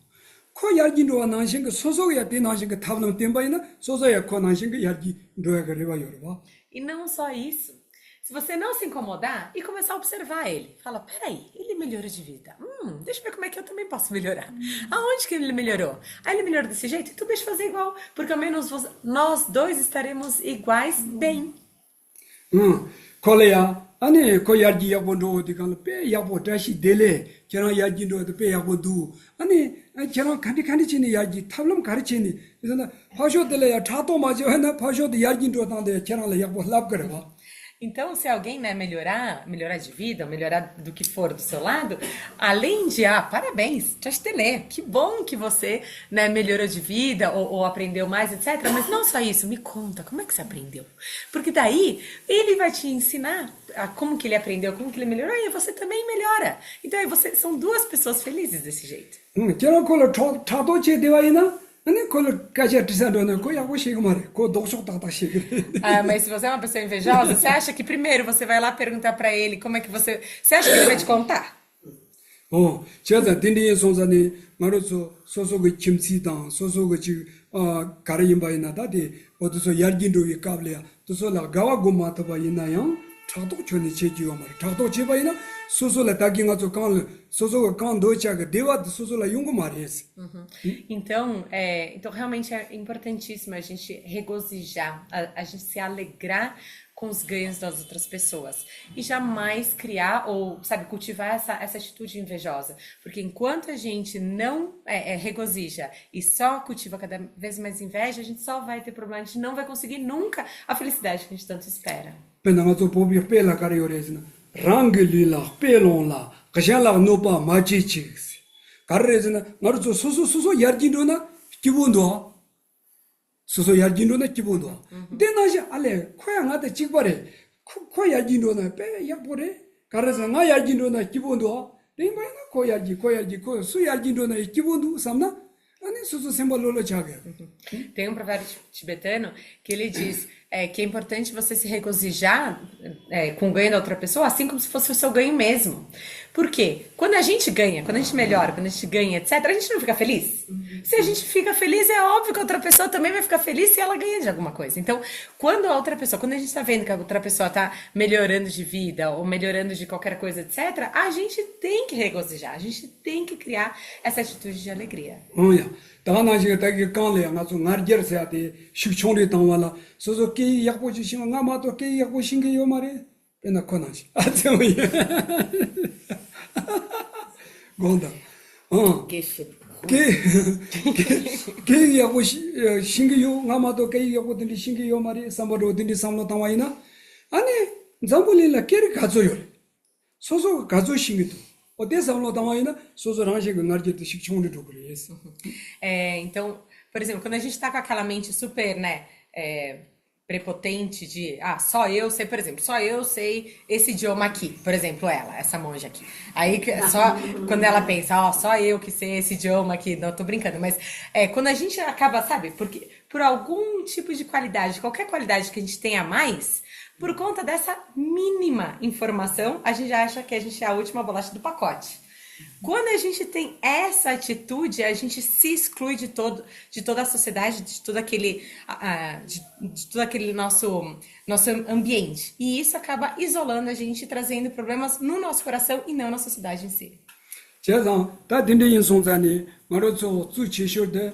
ko yarjindowa nanshinga sosoya de nanshinga tablam tembaina sosoya ko nanshinga yarjindoya gareba yorba. E não só isso. Se você não se incomodar e começar a observar ele, fala, peraí, ele melhorou de vida. deixa eu ver como é que eu também posso melhorar. Aonde que ele melhorou? Ah, ele melhorou desse jeito? Então deixa eu fazer igual, porque ao menos nós dois estaremos iguais bem. 콜레야 아니 그 야지 야본도 어디 간 야보 다시 데레 저런 야지도 어디 야보도 아니 저런 칸디 치니 야지 탑름 가르치니 그래서 파쇼들레야 차도 맞아 하나 파쇼도 야지도 당데 저런 야보 랍 그래 봐. Então, se alguém, né, melhorar de vida, melhorar do que for do seu lado, além de, parabéns, Chastelê, que bom que você, né, melhorou de vida ou aprendeu mais, etc. Mas não só isso, me conta, como é que você aprendeu? Porque daí, ele vai te ensinar como que ele aprendeu, como que ele melhorou, e você também melhora. Então, aí são duas pessoas felizes desse jeito. 저런 걸로 차도 제대와이나 아니 그걸 가져 드사도는 그 야고 시고 말해. 그 독속 다다 시고. Mas se você é uma pessoa invejosa, você acha que primeiro você vai lá perguntar pra ele como é que você acha que ele vai te contar? 제가 딘디의 손자니 말로서 소소의 김치당 소소의 지 가르임 바이나 다디 어디서 yargin도의 까블이야. 또서라 가와 고마타 바이나요. 차도 전에 제지요 말. 차도 제바이나 소소라 다기가 저 간 소소가 간 도자가 대와 소소라 용고 말이었어. Então, realmente é importantíssimo a gente regozijar, a gente se alegrar com os ganhos das outras pessoas e jamais criar ou, sabe, cultivar essa atitude invejosa, porque enquanto a gente não regozija e só cultiva cada vez mais inveja, a gente só vai ter problema, a gente não vai conseguir nunca a felicidade que a gente tanto espera. penanga bobi pela karioresna rangilila pelonla kashala nopa machichi karresna ngaru soso yarjindona kibundo soso yarjindona kibundo denaji ale khoyangade chikbare kho yarjindona pe yakbore karresna nga yarjindona kibundo denbaina koyaji ko su yarjindona kibundo samna ani soso sembololo chaga. Tem um provérbio tibetano que ele diz que é importante você se regozijar com o ganho da outra pessoa, assim como se fosse o seu ganho mesmo. Por quê? Quando a gente ganha, quando a gente melhora, quando a gente ganha, etc., a gente não fica feliz? Se a gente fica feliz, é óbvio que a outra pessoa também vai ficar feliz se ela ganha de alguma coisa. Então, quando a gente está vendo que a outra pessoa está melhorando de vida ou melhorando de qualquer coisa, etc., a gente tem que regozijar, a gente tem que criar essa atitude de alegria. 다나지가 되게 강래 가서 나르저세한테 식총리 당와라 소소께 약보지 신가 나마도 께 약보 신게요 말에 배나 코나지 아tem이 gonda 께 약보 신게요 나마도 께 약보 든디 신게요 말에 삼바로 든디 삼로 당와이나 아니 잠불이라 깨를 가져요 소소 가져 신게도 Então, por exemplo, quando a gente tá com aquela mente super, né, prepotente de, só eu sei, por exemplo, só eu sei esse idioma aqui, por exemplo, essa monja aqui. Aí, só quando ela pensa, só eu que sei esse idioma aqui, não, tô brincando, mas quando a gente acaba, sabe, porque por algum tipo de qualidade, qualquer qualidade que a gente tenha a mais, por conta dessa mínima informação, a gente acha que a gente é a última bolacha do pacote. Quando a gente tem essa atitude, a gente se exclui de toda a sociedade, de todo aquele nosso ambiente. E isso acaba isolando a gente, trazendo problemas no nosso coração e não na sociedade em si. 제가 다 딘딘 송자니 말로서 주치쇼데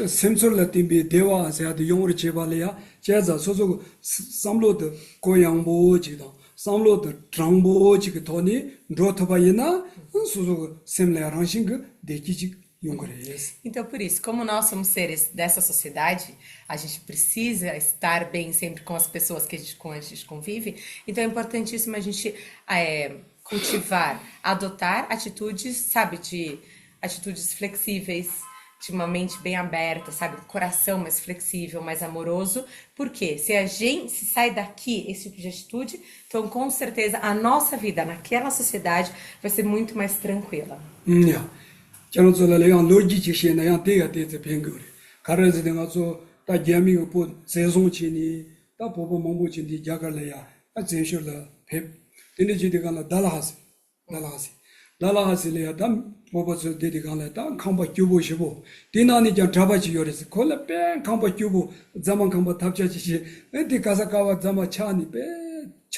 셈솔라 팀비 대화세도 용어를 제발이야 제자 소소 삼로드 고양보지다 삼로드 트랑보지그 돈이 로토바이나 소소 셈레 랑싱그 데키지 용거레스. Então, por isso, como nós somos seres dessa sociedade, a gente precisa estar bem sempre com as pessoas que a gente convive. Então, é importantíssimo a gente cultivar, adotar atitudes, sabe, de atitudes flexíveis, de uma mente bem aberta, sabe, coração mais flexível, mais amoroso, porque se a gente sai daqui, esse tipo de atitude, então com certeza a nossa vida naquela sociedade vai ser muito mais tranquila. 저는 내가 로지치시에 내가 대가대서 변거래. 가르쳐 내가서 다 재미가 보 세송치니 다 보고 몽고치니 자갈래야 아 제셔라 배 데네지디가나 달라하시래야 담 보고서 데디가나 다 컴바 주보시고 디나니 저 잡아지 요래서 콜라 뺑 컴바 주보 자만 컴바 탑자지시 에디 가사가와 자마 차니 빼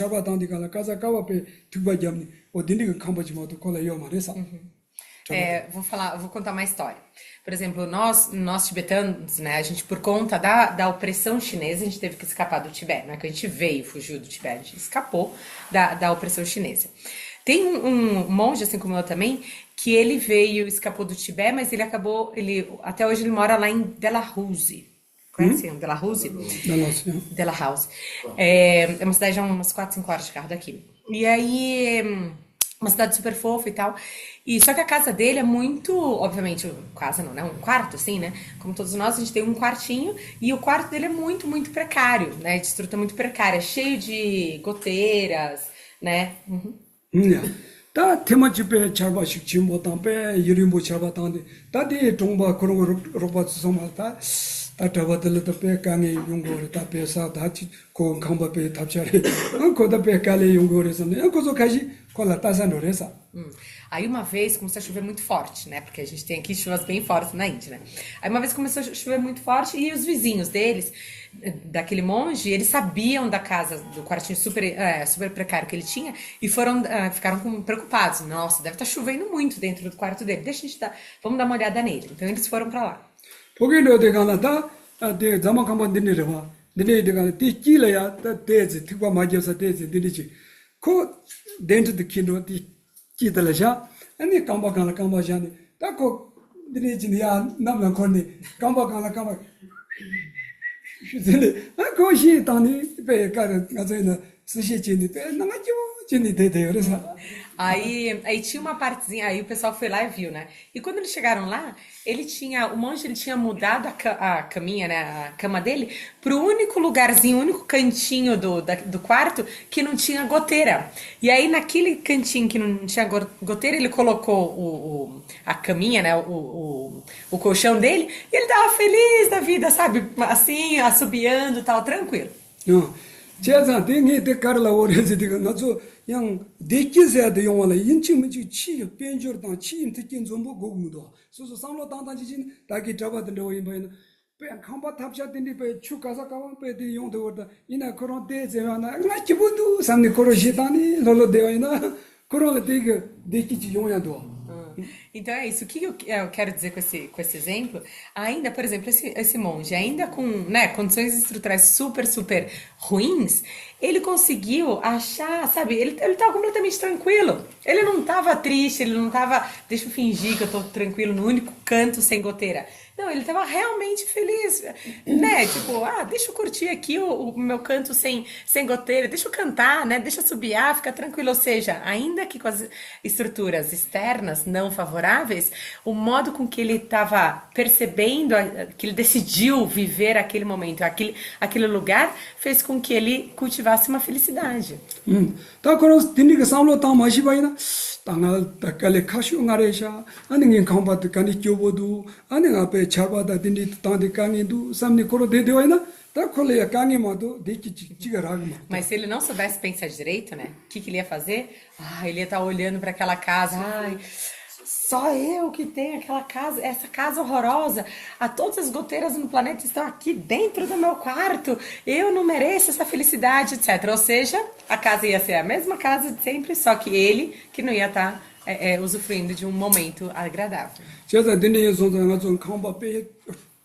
차바당디 가라 가자 가와페 두바jamni 어딘디 캄바지마도 콜라요 말해서. Vou contar uma história. Por exemplo, nós tibetanos, né, a gente por conta da opressão chinesa, a gente teve que escapar do Tibete, não é que a gente fugiu do Tibete, a gente escapou da opressão chinesa. Tem um monge, assim como eu também, que ele escapou do Tibete, mas até hoje ele mora lá em Dalhousie. Conhece Dalhousie? Dalhousie. É uma cidade a umas 4, 5 horas de carro daqui. E aí, uma cidade super fofa e tal. Só que a casa dele é muito, obviamente, casa não, né? Um quarto, assim, né? Como todos nós, a gente tem um quartinho e o quarto dele é muito, muito precário, né? De estrutura muito precária, cheio de goteiras, né? 다 테마집에 잘바식 지금 담배 이름도 잘바당데 다디 동바 그런 거 로봇 소마다 다 잡아들다 배강에 용거를 다 배사 다치 고 강바배 답자리 거다 배깔에 용거에서네 거기서 가지 콜라 따산으로서 Aí uma vez começou a chover muito forte, né? Porque a gente tem aqui chuvas bem fortes na Índia, né? Aí uma vez começou a chover muito forte e os vizinhos deles, daquele monge, eles sabiam da casa, do quartinho super precário que ele tinha e ficaram preocupados. Nossa, deve estar chovendo muito dentro do quarto dele. Vamos dar uma olhada nele. Então eles foram pra lá. 거기로 대가나다 대 자막 한번 드리려 봐. 내가 뒤끼려야 대지 특과 맞아서 대지 드리지. 그 덴트도 키노 뒤끼들려자. 아니 깜박하니 딱고 드리지야 남는 거니 깜박하나 근데 거기 당니 배가를 가서는 스시진이 배 나가죠. 진이 되대요. 그래서 Aí tinha uma partezinha, aí o pessoal foi lá e viu, né? E quando eles chegaram lá, o monge tinha mudado a caminha, né? A cama dele pro único lugarzinho, único cantinho do quarto que não tinha goteira. E aí naquele cantinho que não tinha goteira, ele colocou a caminha, né? O colchão dele e ele tava feliz da vida, sabe? Assim, assobiando e tal, tranquilo. 제가 등에 대가를 오래서 되고 나도 그냥 대기세야 돼 용어라 인치문지 치 변조당 치임 특징 좀 보고 고무도 소소 상로 당당지진 다기 잡아던데 오이면 배 컴바 탑샷인데 배 추가서 가면 배디 용도다 이나 그런 대제하나 나 기분도 삼니 거러시다니 rollo 되어이나 그런 되게 대기지 용야도 Então é isso. O que eu quero dizer com esse exemplo? Ainda, por exemplo, esse monge, ainda com, né, condições estruturais super, super ruins, ele conseguiu achar, sabe, ele estava completamente tranquilo. Ele não estava triste, ele não estava, deixa eu fingir que eu estou tranquilo no único canto sem goteira. Não, ele estava realmente feliz, né? Tipo, deixa eu curtir aqui o meu canto sem goteira, deixa eu cantar, né? Deixa eu subiar, fica tranquilo. Ou seja, ainda que com as estruturas externas não favoráveis, o modo com que ele estava percebendo, que ele decidiu viver aquele momento, aquele lugar, fez com que ele cultivasse uma felicidade. 다 그런 dinniga samlo 다 마시바이나 당al takale 카슈 ngaresha 아닝인 컴바트 간이 교보도 아닝 앞에 차바다 dinni 당데 강이도 삼니 코로 되되와이나 다 콜레야 강이마도 데키 지가라고. Mas se ele não soubesse pensar direito, né? O que ele ia fazer? Ele ia estar olhando para aquela casa, só eu que tenho aquela casa, essa casa horrorosa. Todas as goteiras no planeta estão aqui dentro do meu quarto. Eu não mereço essa felicidade, etc. Ou seja, a casa ia ser a mesma casa de sempre, só que ele que não ia estar usufruindo de um momento agradável. 제가 dinni에 손자가 좀 컴바페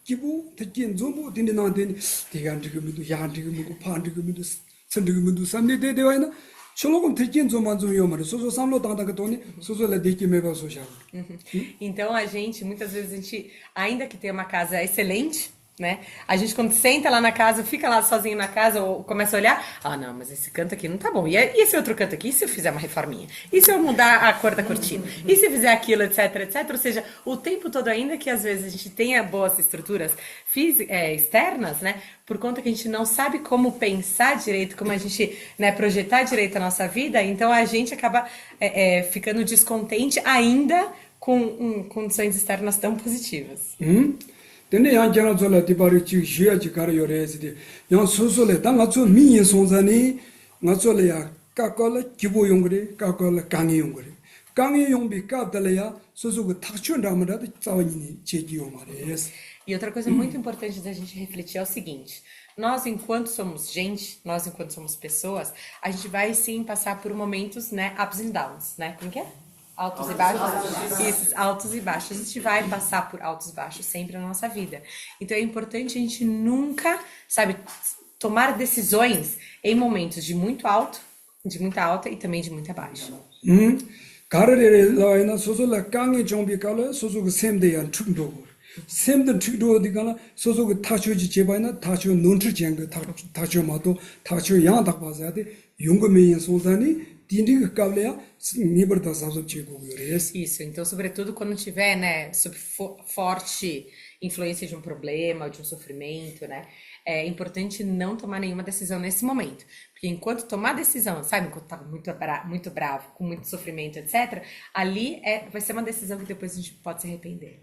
기부 특징 좀 dinni나 dinni 대간지금도 야한지금도 판지금도 선지금도 삼니 되되와이나 Xologum tekin zomanzo yomare, sozo samlo tanda katoni, sozo le deki meba social. Então a gente, muitas vezes ainda que tenha uma casa excelente, né? A gente quando senta lá na casa, fica lá sozinho na casa ou começa a olhar, não, mas esse canto aqui não tá bom. E esse outro canto aqui, e se eu fizer uma reforminha? E se eu mudar a cor da cortina? E se eu fizer aquilo, etc, etc? Ou seja, o tempo todo ainda que às vezes a gente tenha boas estruturas externas, né? Por conta que a gente não sabe como pensar direito, como a gente, né, projetar direito a nossa vida, então a gente acaba ficando descontente ainda com condições externas tão positivas. 근데 양자나 졸라 디바리 지 쉬야지 가려 요래지디 양 소소래 당아주 미인 송자니 나졸래야 까걸라 기보용 그래 까걸라 강이용 그래 강이용 비까달래야 소소고 탁춘다마다 자원이니 제기요 말이에요. E outra coisa muito importante da gente refletir é o seguinte: nós enquanto somos gente, nós enquanto somos pessoas, a gente vai sim passar por momentos, né, ups and downs, né? Como que é? Altos e baixos? Isso, altos e baixos. A gente vai passar por altos e baixos sempre na nossa vida. Então é importante a gente nunca, sabe, tomar decisões em momentos de muito alto, de muita alta e também de muita baixa. 가르레 라이나 소소라 강의 정비가라 소소그 샘대야 충도 샘든 충도 어디가나 소소그 타쇼지 제바이나 타쇼 논트쟁그 타쇼마도 타쇼 양딱 봐야 돼 용금의 소산이 딘디가 까블야 니버다 사서 제고 그래스 Isso, então sobretudo quando tiver, né, sob forte influência de um problema, de um sofrimento, né, é importante não tomar nenhuma decisão nesse momento. Porque enquanto tomar decisão, sabe, enquanto tá muito bravo, com muito sofrimento, etc., ali vai ser uma decisão que depois a gente pode se arrepender.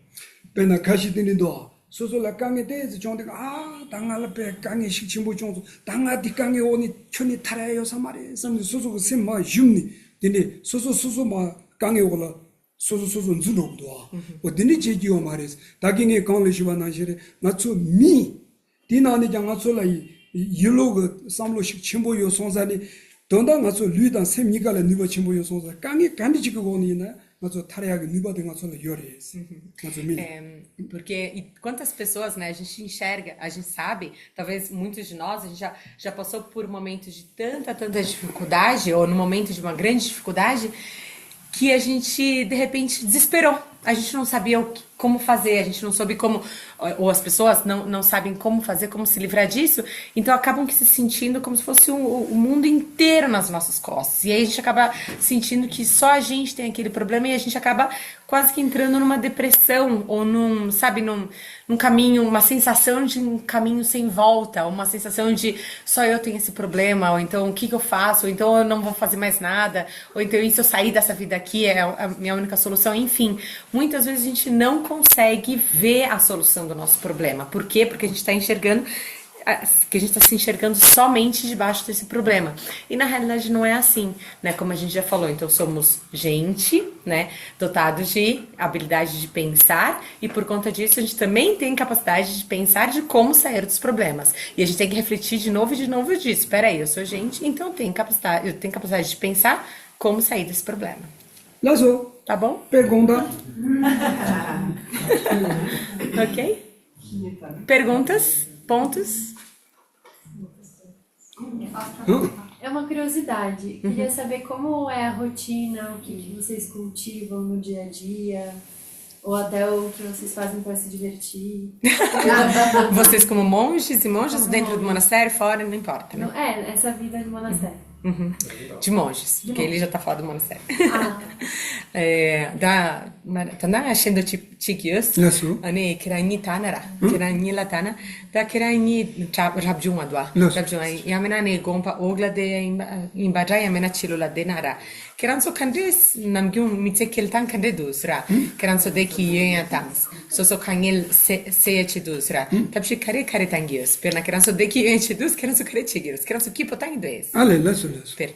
배나 가시더니도 소소라 강에 대해서 정대가 아 당할 배 강에 식침부 정도 당아디 강에 오니 천이 타라요 사마리 섬 소소그 샘마 줌니 근데 소소 마 강에 오라 소소 준도도 어디니 제기오 말이스 다기게 강리시바 나시레 나초 미 디나니 장아솔라 일로그 삼로식 침보요 송사니 돈다 나초 류단 샘니가라 니버 침보요 송사 강에 간디지고 오니나 나초 타라야게 니버든 나솔라 요레스 나초 미 Porque quantas pessoas, né, a gente enxerga, a gente sabe, talvez muitos de nós, a gente já passou por momentos de tanta dificuldade, ou no momento de uma grande dificuldade, que a gente, de repente, desesperou. A gente não sabia como fazer, a gente não soube como, ou as pessoas não sabem como fazer, como se livrar disso, então acabam que se sentindo como se fosse o mundo inteiro nas nossas costas. E aí a gente acaba sentindo que só a gente tem aquele problema e a gente acaba quase que entrando numa depressão, ou num caminho, uma sensação de um caminho sem volta, uma sensação de só eu tenho esse problema, ou então o que eu faço, ou então eu não vou fazer mais nada, ou então se eu sair dessa vida aqui é a minha única solução, enfim. Muitas vezes a gente não consegue ver a solução do nosso problema. Por quê? Porque a gente está enxergando, que a gente está se enxergando somente debaixo desse problema. E na realidade não é assim, né? Como a gente já falou, então somos gente, né? Dotados de habilidade de pensar e por conta disso a gente também tem capacidade de pensar de como sair dos problemas. E a gente tem que refletir de novo disso. Espera aí, eu sou gente, então eu tenho capacidade de pensar como sair desse problema. 라소 Tá bom? pergunta Ok? Perguntas? Pontos? É uma curiosidade. Queria saber como é a rotina, o que vocês cultivam no dia a dia, ou até o que vocês fazem para se divertir. Vocês como monges e monjas dentro do monastério, fora, não importa, né? Não, essa vida de monastério. De monges, porque ele já tá fora do monastério. Tanda haciendo chiquios, ane kirani tanara, kirani latana, da kirani rabjung adwa, rabjung yamena ne gompa ogla de imbaja yamena chilula de nara. Kiranso kandres namgyum mitsekeltan kande dusra, kiranso de ki yentams, so kangel se chidusra, tapshi kare tangios, perna kiranso de ki yentidus, kiranso kare chigios, kiranso kipotang does. 알레 라소 Per.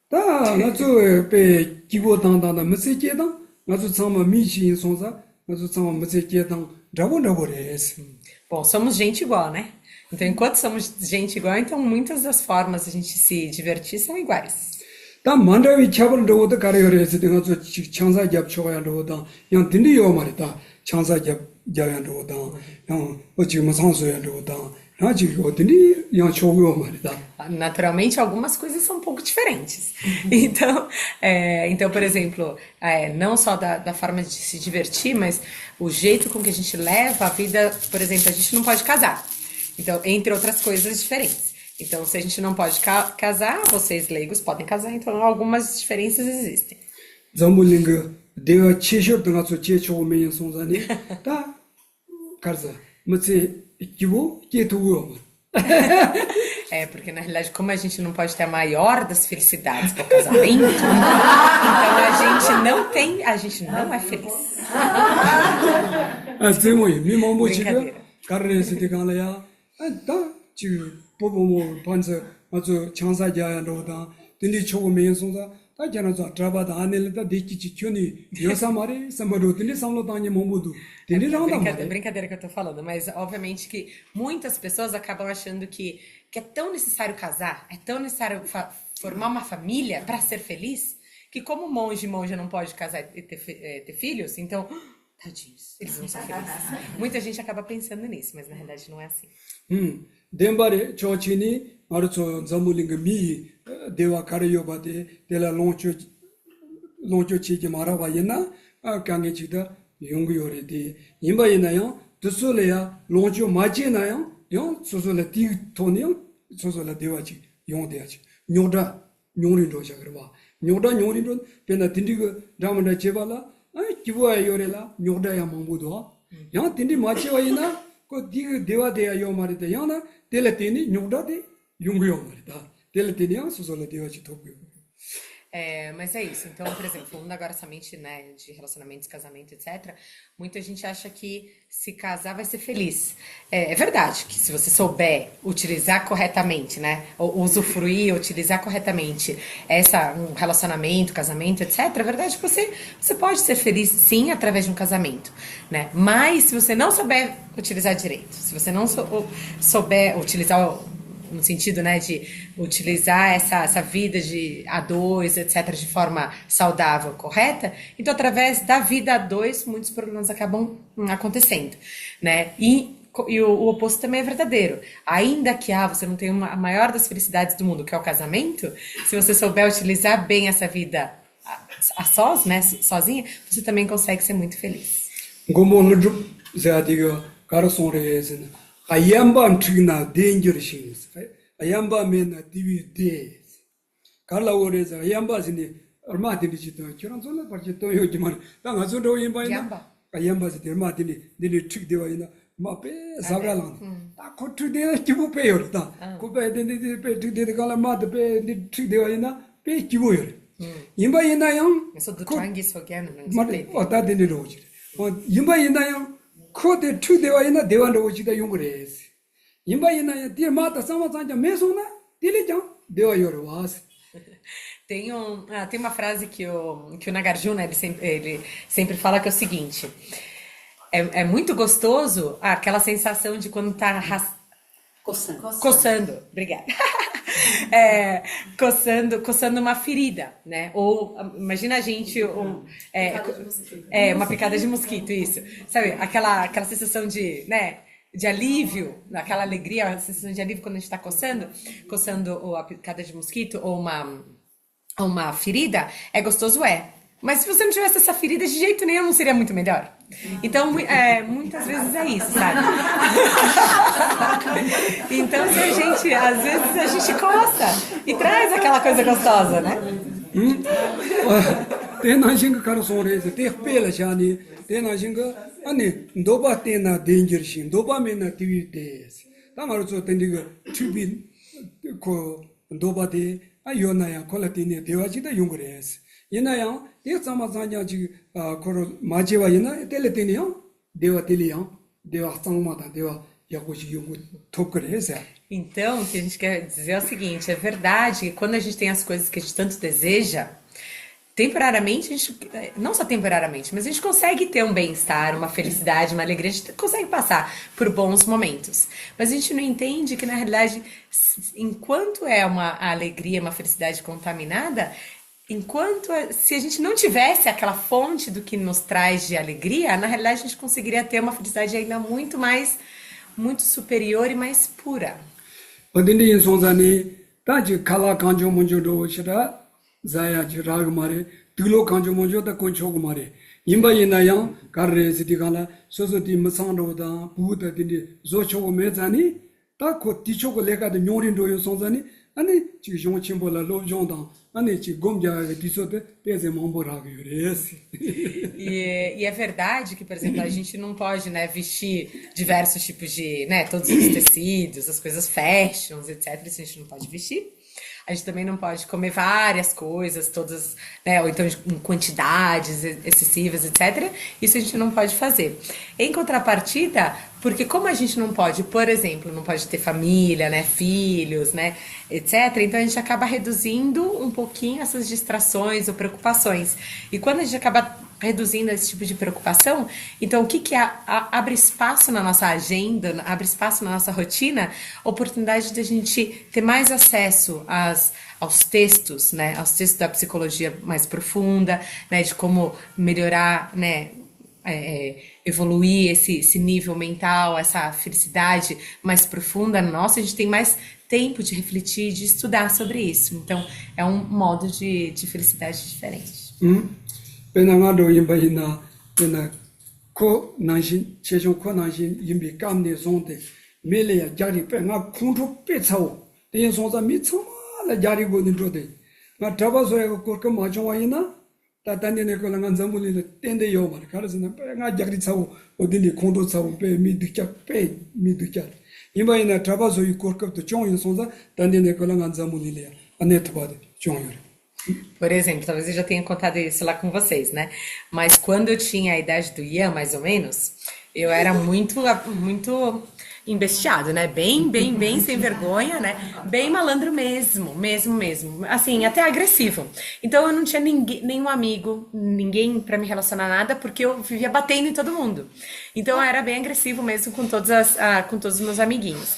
다 나저 배 기고 당당다 메시지다 나저 참마 미신 송사 나저 참마 메시지다 잡어레스 Bom, somos gente igual, né? Então, enquanto somos gente igual, então muitas das formas de a gente se divertir são iguais. 다 만다위 차벌 로도 가려레스 내가 저 창사 잡 초야 로다 양 딘디요 말이다 창사 잡 야야 로다 양 어찌 상소야 로다 Naturalmente, algumas coisas são um pouco diferentes. Então, por exemplo, não só da forma de se divertir, mas o jeito com que a gente leva a vida, por exemplo, a gente não pode casar. Então, entre outras coisas diferentes. Então, se a gente não pode casar, vocês leigos podem casar, então algumas diferenças existem. Zambulinga, deu t-shirt na sua tia o meio sonzani, tá? Casa, mas que tu porque na realidade, como a gente não pode ter a maior das felicidades que é o casamento, então a gente não é feliz. Brincadeira. Carrese de Galea, tá? Tipo, Bobo, Panza, mas o Chansa Jaya Roda, Dindi Chogo Meio Sonza, 다 저는 트라바다 안엘다 데키치 촌이 요사마레 사마로드니 삼로다니 모무도 데니랑다 마레 Brincadeira que eu tô falando, mas obviamente que muitas pessoas acabam achando que é tão necessário casar, é tão necessário formar uma família para ser feliz, que como monge e monja não pode casar e ter filhos, então, tadinhos, eles não são felizes. Muita gente acaba pensando nisso, mas na realidade não é assim. 덴바레 조치니 마르초 자물링가 미 데와 카르요바데 데라 롱초 치지 마라바이나 강게치다 용구요레데 임바이나요 드솔레야 롱초 마지나요 용 소솔레 티 토니요 소솔레 데와치 용데야치 뇨다 뇨린도 샤그르바 뇨다 뇨린도 베나 딘디고 다만다 제발라 기부아 요레라 뇨다야 망부도 양 딘디 마치와이나 그 디그 데와데야 요 말이다 양나 텔레티니 뇨다데 용구요 말이다 텔레티니야 소솔레 데와치 토고요. Mas é isso. Então, por exemplo, falando agora somente, né, de relacionamentos, casamento, etc., muita gente acha que se casar vai ser feliz. É verdade que se você souber utilizar corretamente, né, ou usufruir, utilizar corretamente um relacionamento, casamento, etc., é verdade que você pode ser feliz, sim, através de um casamento, né? Mas se você não souber utilizar direito, se você não souber utilizar no sentido, né, de utilizar essa vida a dois, etc., de forma saudável, correta, então, através da vida a dois, muitos problemas acabam acontecendo, né? E o oposto também é verdadeiro. Ainda que você não tenha a maior das felicidades do mundo, que é o casamento, se você souber utilizar bem essa vida a sós, né, sozinha, você também consegue ser muito feliz. Como no já digo, cara sonreise, ayamba trina dangerous. Ayamba mena divide. Carla oreza ayamba sini arma dinichito. Kiran zona parchito yojiman. Tanga zodo yimba. Ayamba sini arma dini trick dewa ina. Mape zabralan. Ta kotu de kibu pe yorta. Kope de pe trick de kala ma de pe trick dewa ina pe kibu yor. Yimba ina yang. Isso do Changi Sogyano. Mari ota dini roji. Yimba ina yang. Kote trick dewa ina dewa roji da yungres. Imbaina dia mata samazanja mesona dilijão deu a yorwas. Tem uma frase que o Nagarjuna ele sempre fala que é o seguinte: é muito gostoso aquela sensação de quando tá coçando, obrigada. Coçando uma ferida, né? Ou imagina a gente uma picada de mosquito, isso. Sabe, aquela sensação de, né, de alívio, aquela alegria, a sensação de alívio quando a gente está coçando a picada de mosquito ou uma ferida, é gostoso, Mas se você não tivesse essa ferida, de jeito nenhum não seria muito melhor. Então, muitas vezes é isso, sabe? Então, às vezes a gente coça e traz aquela coisa gostosa, né? Tenajinga cara sonreise, ter pela jani, tenajinga 아니 노바테나 덴저신 노바메나 디비데스 당아로서 덴디가 튜빈 코 노바데 아요나야 콜라티네 데와지다 용거레스 이나야 예사마자냐지 코로 마제와 이나 텔레테니요 데와텔리요 데와 상마다 데와 야고지 용고 토크레스. Então, o que a gente quer dizer é o seguinte, é verdade que quando a gente tem as coisas que a gente tanto deseja, temporariamente, não só temporariamente, mas a gente consegue ter um bem-estar, uma felicidade, uma alegria, a gente consegue passar por bons momentos. Mas a gente não entende que, na realidade, enquanto é uma alegria, uma felicidade contaminada, se a gente não tivesse aquela fonte do que nos traz de alegria, na realidade a gente conseguiria ter uma felicidade ainda muito superior e mais pura. Zaya jiraga mare, tulo kanjo monjo da konchogo mare. Imba yina yang, karre siti kala, soso di masando da, buda dindi, zo chogo me zani, ta ko ti chogo leka da nyorin do yo son zani, ane chi yong chimbo la lo yong dang, ane chi gomja di so de, pese mambo raga yores. E é verdade que, por exemplo, a gente não pode, né, vestir diversos tipos de, né, todos os tecidos, as coisas fashions, etc. Isso a gente não pode vestir. a gente também não pode comer várias coisas, todas, né, ou então em quantidades excessivas, etc. Isso a gente não pode fazer. Em contrapartida, porque como a gente não pode, por exemplo, não pode ter família, né, filhos, né, etc. Então a gente acaba reduzindo um pouquinho essas distrações ou preocupações. E quando a gente acaba reduzindo esse tipo de preocupação, então o que abre espaço na nossa agenda, abre espaço na nossa rotina, oportunidade de a gente ter mais acesso aos textos, né, aos textos da psicologia mais profunda, né, de como melhorar, né, evoluir esse nível mental, essa felicidade mais profunda nossa, a gente tem mais tempo de refletir, de estudar sobre isso. Então, é um modo de felicidade diferente. Penangado imbaina pena ko nanjin chejong ko nanjin imbi kamne zonde mele ya jari pe nga khundu pe chao ten sonza mi chama la jari go ni rode nga traba so ya ko ko ma chong wa ina ta tande ne ko la nga zamuli le tende yo mar kala zina pe nga jari chao odini khundu chao pe mi dukya imbaina traba so yu ko to chong yin sonza tande ne ko la nga zamuli le anet bade chong yo. Por exemplo, talvez eu já tenha contado isso lá com vocês, né? Mas quando eu tinha a idade do Ian, mais ou menos, eu era muito embestiado, né? Bem sem vergonha, né? Bem malandro mesmo. Assim, até agressivo. Então eu não tinha nenhum amigo, ninguém pra me relacionar nada, porque eu vivia batendo em todo mundo. Então eu era bem agressivo mesmo com todos os meus amiguinhos.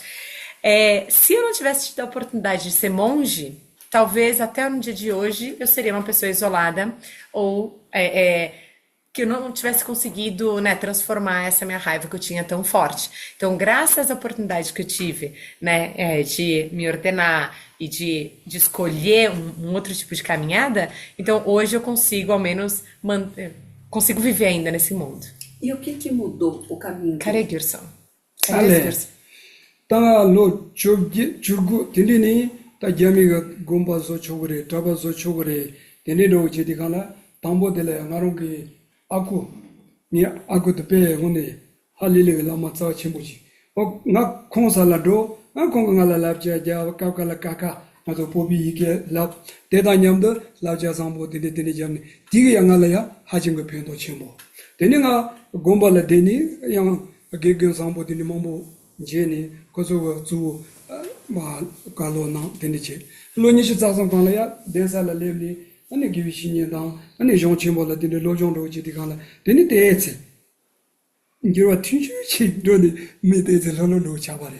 Se eu não tivesse tido a oportunidade de ser monge, talvez até no dia de hoje eu seria uma pessoa isolada ou que eu não tivesse conseguido, né, transformar essa minha raiva que eu tinha tão forte. Então, graças à oportunidade que eu tive, né, de me ordenar e de escolher um outro tipo de caminhada, então hoje eu consigo ao menos consigo viver ainda nesse mundo. E o que mudou o caminho? Kare Gyurson. Tanga lo churgu tilini ta jamiga gomba zo chogre taba zo chogre teneno chedi kala tambo dele ngarongi aku ni aku te pe ngone halile la matsa chimbuji o nga khonsala do nga ngala labja ja kakala kaka mato pobi ke lab deda nyamdo labja sambo dene jamni dige ngala ya hajing ko pendo chimbo dene nga gomba la deni yang agege sambo dene mombo jeni kozo zu ma kalo na deniche lo ni shi za sang kan la ya den sa la le ni ani gi shi ni dang ani jong chen bo la de lo jong do ji di kan la deni de che ngiro tin chi do ni me de lo cha ba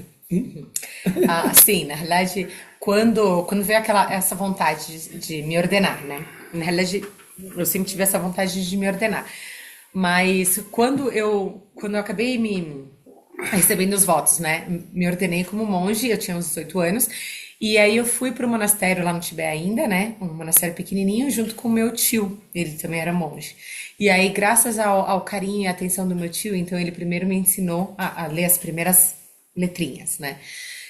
Sim, na realidade, quando veio essa vontade de me ordenar, né? Na realidade, eu sempre tive essa vontade de me ordenar. Mas quando eu acabei recebendo os votos, né? Me ordenei como monge, eu tinha uns 18 anos, e aí eu fui para o monastério lá no Tibete ainda, né? Um monastério pequenininho, junto com o meu tio, ele também era monge. E aí, graças ao carinho e atenção do meu tio, então ele primeiro me ensinou a ler as primeiras letrinhas, né?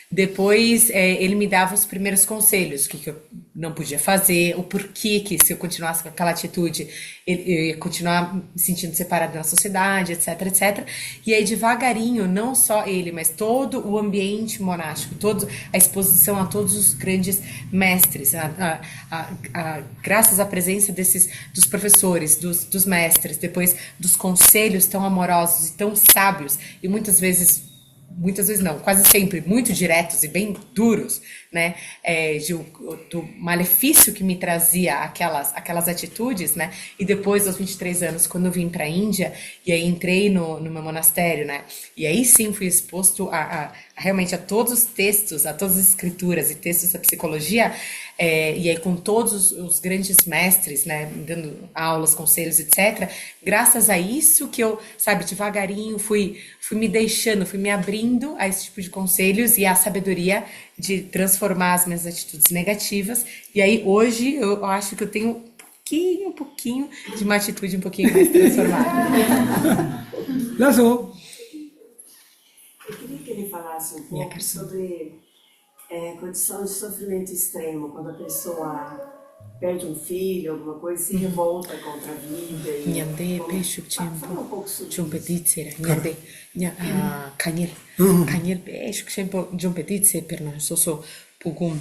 Depois ele me dava os primeiros conselhos, o que eu não podia fazer, o porquê que se eu continuasse com aquela atitude eu ia continuar me sentindo separada da sociedade, etc, etc. E aí devagarinho, não só ele, mas todo o ambiente monástico, a exposição a todos os grandes mestres, graças à presença dos professores, dos mestres, depois dos conselhos tão amorosos e tão sábios, e muitas vezes não, quase sempre muito diretos e bem duros, né, do malefício que me trazia aquelas atitudes, né, e depois aos 23 anos, quando eu vim para a Índia, e aí entrei no meu monastério, né, e aí sim fui exposto realmente a todos os textos, a todas as escrituras e textos da psicologia, e aí com todos os grandes mestres, né, dando aulas, conselhos, etc. Graças a isso que eu, sabe, devagarinho fui me deixando, fui me abrindo a esse tipo de conselhos e a sabedoria de transformar as minhas atitudes negativas. E aí hoje eu acho que eu tenho um pouquinho de uma atitude um pouquinho mais transformada. Lazo. Eu queria que ele falasse um pouco sobre condição de sofrimento extremo, quando a pessoa perde um filho, alguma coisa, se revolta contra a vida. Fala um pouco sobre Kanyel pesho tempo de um petit per non so pugum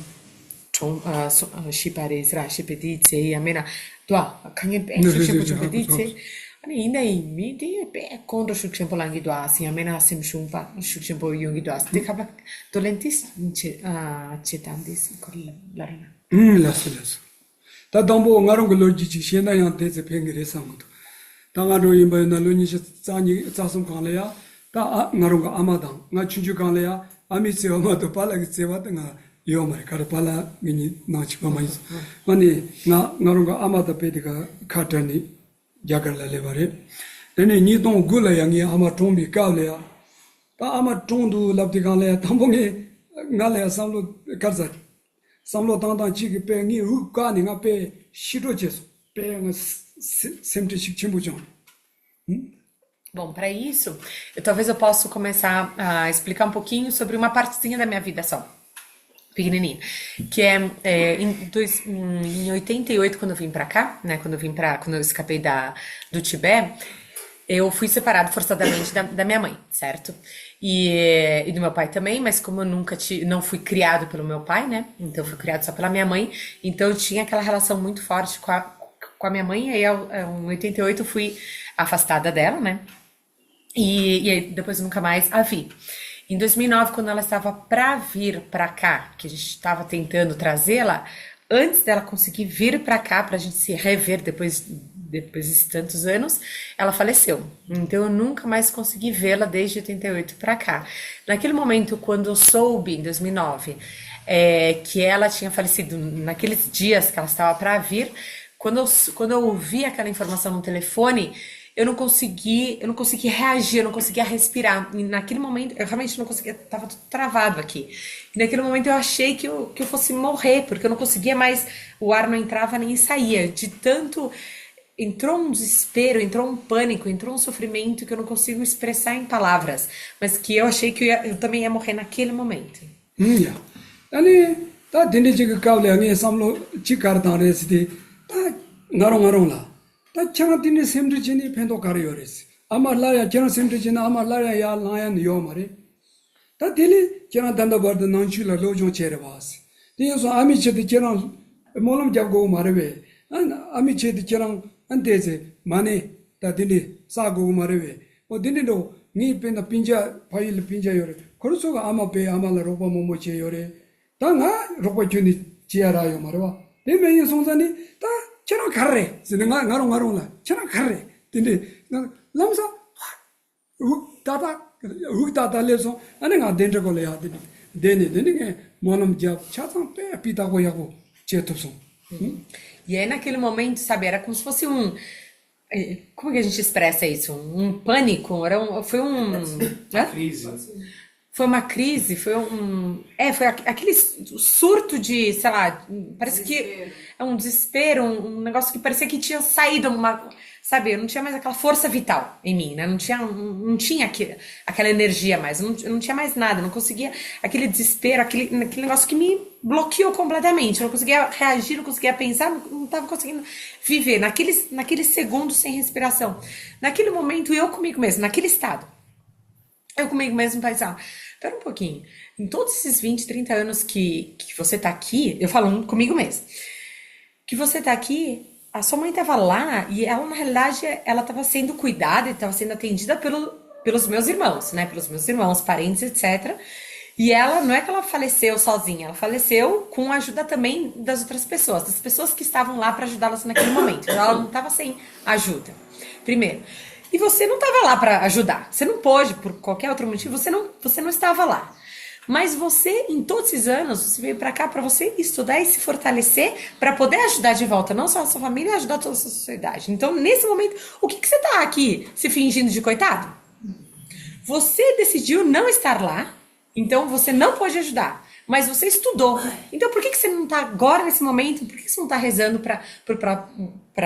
시바레스라 시베디체 아메나 도아 강에 백 슈슈 시베디체 아니 이나이 미디 백 contra 슈슈 랑기 도아 시 아메나 심 슈파 슈슈 용기 도아 데카바 돌렌티스 체탄디스 콜라라나 라스라스 다 동보 ngaron ko loji chi shena yang te se pheng re sang do ta nga ro yin ba na lo ni sa ni sa sum kan le ya ta ngaron ga amadang nga chunju kan le ya ami se ma to pala ki se wa ta nga yo ma ka pala ni na chi pa mai mani ngaron ga amada pe de ga khata ni jagar la le ba re ne ni dong gu la yang ya ama tong bi ka le ya ta ama tong du lab de kan le ya tambo nge nga le sam lo ka za samlo tangtang chi ki pe ngi hu ka ni nga pe shiro jesu pe nga sempre chi chimbu jong. Bom, para isso, talvez eu possa começar a explicar um pouquinho sobre uma partezinha da minha vida só, pequenininha, que em 88, quando eu vim para cá, né, quando eu escapei do Tibete, eu fui separado forçadamente da minha mãe, certo? E do meu pai também, mas como eu não fui criado pelo meu pai, né? Então eu fui criado só pela minha mãe, então eu tinha aquela relação muito forte com a minha mãe, e aí em 88 eu fui afastada dela, né? E aí depois eu nunca mais a vi. Em 2009, quando ela estava para vir para cá, que a gente estava tentando trazê-la, antes dela conseguir vir para cá, pra gente se rever depois de tantos anos, ela faleceu. Então eu nunca mais consegui vê-la desde 88 para cá. Naquele momento, quando eu soube, em 2009, que ela tinha falecido, naqueles dias que ela estava para vir, quando eu ouvi aquela informação no telefone, eu não consegui reagir, eu não conseguia respirar. E naquele momento, eu realmente não conseguia, estava tudo travado aqui. E naquele momento eu achei que eu fosse morrer, porque eu não conseguia mais, o ar não entrava nem saía. De tanto, entrou um desespero, entrou um pânico, entrou um sofrimento que eu não consigo expressar em palavras. Mas que eu achei que eu também ia morrer naquele momento. 아니, 다 dinle 지금 가을에 아니 삼로 지가르다레스디 다 나롱나롱라. 다 창아 dinle 샘드지니 펜도 가려요레스. 아마라야 저런 샘드지니 아마라야 야 나얀 요 말이. 다 dinle 저런 단다버드 난출라 로종 체르바스. 디여서 아미체디 저런 몰람 잡고 말베. 아미체디 저런 안데제 마네 다 dinle 사고 말베. dinle도 니 펜다 핀자 파일 핀자 요레. 그래서가 아마베 아마라 로바 모모체 요레. 당아 로바준이 지아라요 말와 내면이 송산이 다 저런 가래 지능아 가롱가롱라 저런 가래 근데 남사 우다다레서 아내가 된저걸 해야 되니 되게 뭐놈 잡 차상 빼 피다고 하고 제톱송. E aí naquele momento, sabe, era como se fosse como que a gente expressa isso? Um pânico, foi Crise. Foi uma crise, foi aquele surto de, sei lá, parece que é um desespero, um negócio que parecia que tinha saído sabe, eu não tinha mais aquela força vital em mim, né, não tinha aquela energia mais, eu não tinha mais nada, não conseguia, aquele desespero, aquele negócio que me bloqueou completamente, eu não conseguia reagir, não conseguia pensar, não estava conseguindo viver, naquele segundo sem respiração, naquele momento eu comigo mesmo, naquele estado. Eu comigo mesmo pensar, pera um pouquinho, em todos esses 20, 30 anos que você tá aqui, eu falo comigo mesmo, que você tá aqui, a sua mãe tava lá e ela, na realidade, ela tava sendo cuidada e tava sendo atendida pelos meus irmãos, né, pelos meus irmãos, parentes, etc. E ela, não é que ela faleceu sozinha, ela faleceu com a ajuda também das outras pessoas, das pessoas que estavam lá para ajudá-las naquele momento, então ela não tava sem ajuda, primeiro. E você não estava lá para ajudar. Você não pôde, por qualquer outro motivo, você não estava lá. Mas você, em todos esses anos, você veio para cá para você estudar e se fortalecer para poder ajudar de volta, não só a sua família, ajudar toda a sua sociedade. Então, nesse momento, o que você está aqui se fingindo de coitado? Você decidiu não estar lá, então você não pôde ajudar. Mas você estudou. Então, por que você não está agora, nesse momento, por que você não está rezando para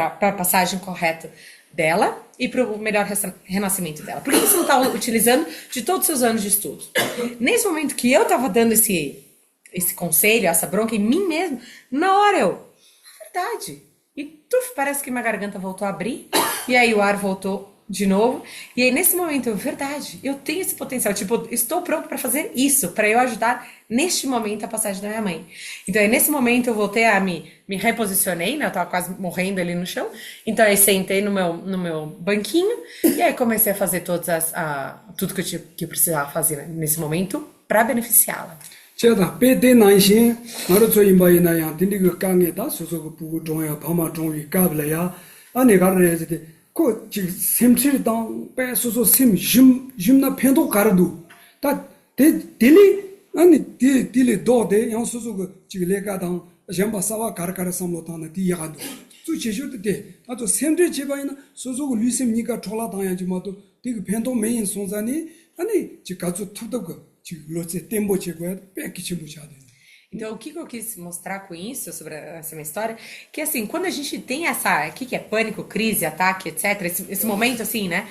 a passagem correta dela e para o melhor renascimento dela? Por que você não está utilizando de todos os seus anos de estudo? Nesse momento que eu estava dando esse conselho, essa bronca em mim mesmo, na hora verdade. E parece que minha garganta voltou a abrir e aí o ar voltou de novo. E aí, nesse momento, verdade, eu tenho esse potencial. Tipo, estou pronto para fazer isso, para eu ajudar neste momento a passagem da minha mãe. Então, aí, nesse momento, eu voltei a me reposicionei, né? Eu tava quase morrendo ali no chão. Então, aí, sentei no meu banquinho. E aí, comecei a fazer tudo que eu precisava fazer nesse momento para beneficiá-la. 제가 배대 난신 나로 조인바이 나야 딘디가 강에다 소소고 부고 종야 바마 종이 까블야 아니 가르에지 그 지금 샘칠당 배 소소 샘 짐나 편도 가르도 다 딜리 아니 딜리 도데 양 소소고 지금 레가당 젬바 사와 가르가르 삼로탄나 디야가도 주 제주도 돼 아주 샘들 제바이나 소소고 리셈니가 졸라당야지 뭐도 디그 편도 메인 손자니 아니 지 가주 투도고 Então, o que eu quis mostrar com isso, sobre essa minha história, que assim, quando a gente tem essa, o que é pânico, crise, ataque, etc., esse momento assim, né,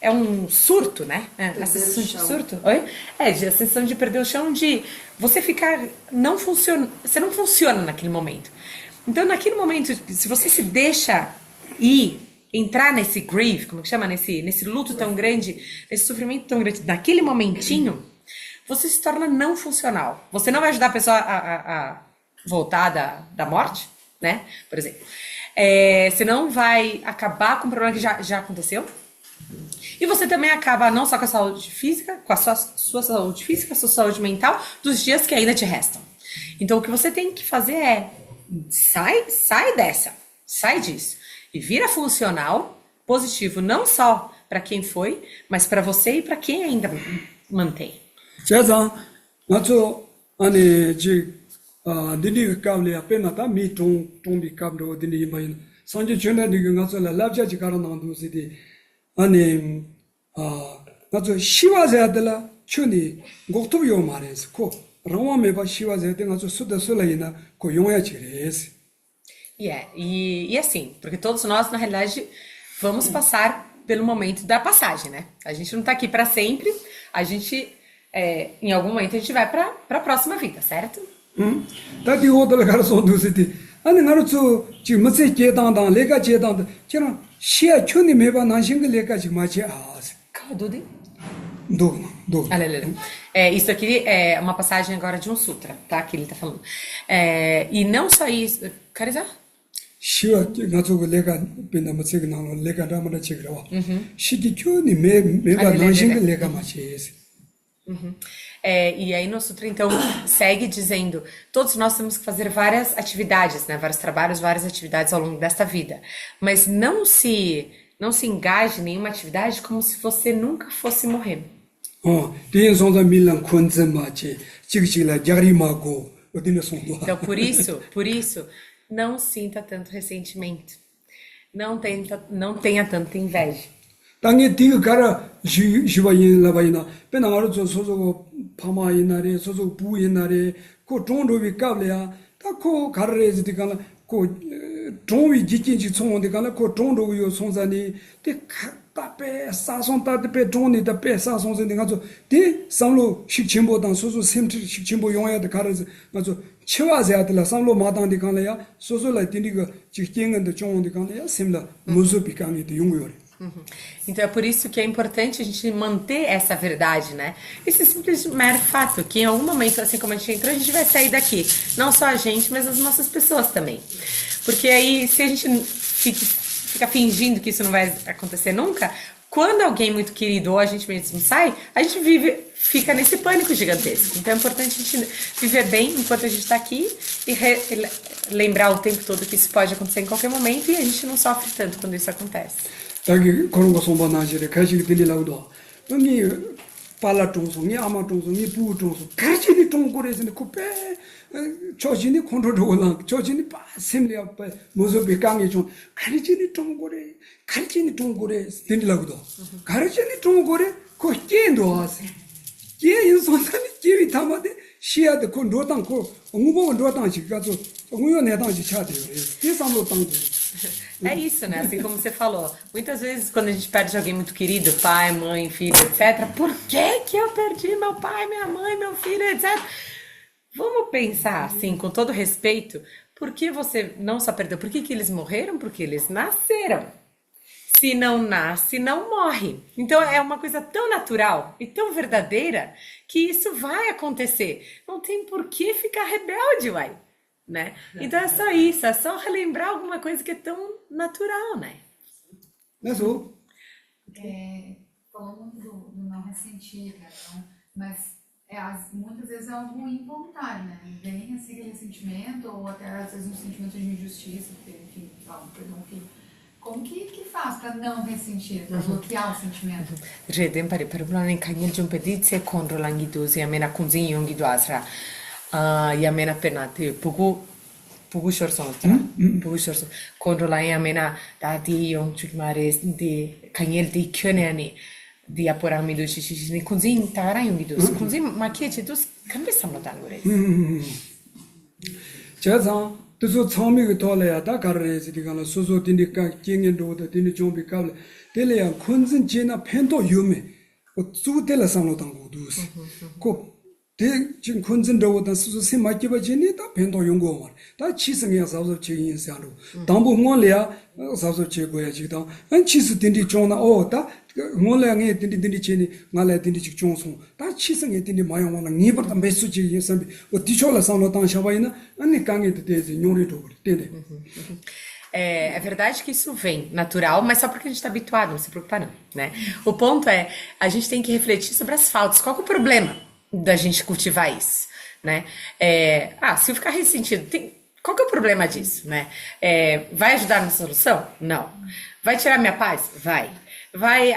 é um surto, né, a sensação de surto, oi? A sensação de perder o chão, de você ficar, você não funciona naquele momento. Então, naquele momento, se você se deixa entrar nesse grief, como que chama, nesse luto tão grande, nesse sofrimento tão grande, naquele momentinho, você se torna não funcional. Você não vai ajudar a pessoa a voltar da morte, né? Por exemplo. Você não vai acabar com um problema que já aconteceu. E você também acaba não só com a saúde física, com a sua saúde física, a sua saúde mental, dos dias que ainda te restam. Então, o que você tem que fazer é sai disso. E vira funcional, positivo, não só para quem foi, mas para você e para quem ainda mantém. 제가 나초 아니 지 딜리 까블이 앞에나다 미통 통비 까블로 딜리 마인 선지 전에 니가 가서라 랍자지 가라나도시디 아니 나초 시와자들라 추니 곡토비오 말해서 코 라와메바 시와자들 나초 수다술라이나 코 용야지레스. E assim, porque todos nós, na realidade, vamos passar pelo momento da passagem, né? A gente não tá aqui para sempre, a gente em algum momento a gente vai para a próxima vida, certo? 다디 오들 가서 누시디 아니 나로 지금 무슨 제당당 내가 제당 저는 시야 촌이 매번 난신글 내가지 마치 Kadude? 도 Isso aqui é uma passagem agora de um sutra, tá? Que ele tá falando. E não só isso, Carizá? 시와 나저고 내가 변나면 책이 나는 내가 라마나 책이라와 시디 촌이 매번 난신글 내가 마치 E aí no Sutra, então, segue dizendo, todos nós temos que fazer várias atividades, né? Vários trabalhos, várias atividades ao longo desta vida. Mas não se engaje em nenhuma atividade como se você nunca fosse morrer. Então, por isso, não sinta tanto ressentimento. Não tenha tanta inveja. 당에 디가 가라 지와인라바이나 베나가로 소소고 파마이나레 소소 부이나레 코 종로비 까블야 다코 가르레지 디가나 코 종위 지진지 총원데 가나 코 종로요 송산이 데 따페 사송따데 종니다 페 사송선데 가서 디 상로 식침보당 소소 샘트 식침보 용야데 가르즈 가서 치와자들라 상로 마당데 가나야 소소라 딘디가 지경은데 종원데 가나야 샘라 무조 비강이데 용고요. Então é por isso que é importante a gente manter essa verdade, né? Esse simples mero fato que em algum momento, assim como a gente entrou, a gente vai sair daqui. Não só a gente, mas as nossas pessoas também. Porque aí, se a gente fica fingindo que isso não vai acontecer nunca, quando alguém muito querido ou a gente mesmo sai, a gente fica nesse pânico gigantesco. Então é importante a gente viver bem enquanto a gente está aqui e lembrar o tempo todo que isso pode acontecer em qualquer momento e a gente não sofre tanto quando isso acontece. 자기 그런 거 손바나지래 가지고 들리라고도 니 발라 종소 니 아마 종소 니 부 종소 가지니 종고래서 그배 조진이 컨트롤 조진이 바 셈리야 바 무슨 비강이 좀 가지니 종고래 들리라고도 가지니 종고래 그 깨도 하세 깨 인선산이 깨리 담아데 시야데 그 노당 그 응보가 노당지 가서 응요 내당지 차대요 이 삼로 당지 É isso, né? Assim como você falou. Muitas vezes, quando a gente perde alguém muito querido, pai, mãe, filho, etc. Por que eu perdi meu pai, minha mãe, meu filho, etc. Vamos pensar, assim, com todo respeito, por que você não só perdeu? Por que eles morreram? Porque eles nasceram. se não nasce, não morre. Então é uma coisa tão natural e tão verdadeira que isso vai acontecer. Não tem por que ficar rebelde, uai, né? Então é só isso, é só relembrar alguma coisa que é tão natural, né? 그래서 Falou muito do não ressentir, né? Então, mas muitas vezes é algo involuntário, né? Vem assim, aquele sentimento, ou até às vezes um sentimento de injustiça, porque, enfim, perdão, um filho. Como que faz para não ressentir, para bloquear o sentimento? Reden pare perbulan kangil 좀 peditse controlangi도 yamena kunzin yongi도 asra. Yamena penate pugu shorsontra. Pugu shorson controlan yamena dati yong chukmares de kangil di kyoneani di aporamido chichini kunzin tara yongi도 kunzin makichedos kambesamlo tangore. 제가 그래서 처음에 돌아야 다 가르래지 디가는 소소 딘디까 쟁년도도 딘디 좀비 가블 델레야 콘슨 제나 펜도 유메 수텔라 상로당 고두스 대 지금 콘슨도도 소소 세마기바지니 다 펜도 연구원 다 치승이야 사서 제인상로 담보 몰래야 사서 제고야 지금 안 치스 딘디 종나 오다 몰래야 딘디 제니 말래 딘디 직 종송 다 치승이 딘디 마용원나 니버다 메시지 예선비 디초라 상로당 샤바이나 아니 강에도 되지 용리도 되네. É verdade que isso vem natural, mas só porque a gente está habituado, não se preocupa não, né? O ponto é, a gente tem que refletir sobre as faltas. Qual que é o problema da gente cultivar isso, né? Se eu ficar ressentido, qual que é o problema disso, né? Vai ajudar na solução? Não. Vai tirar minha paz? Vai. Vai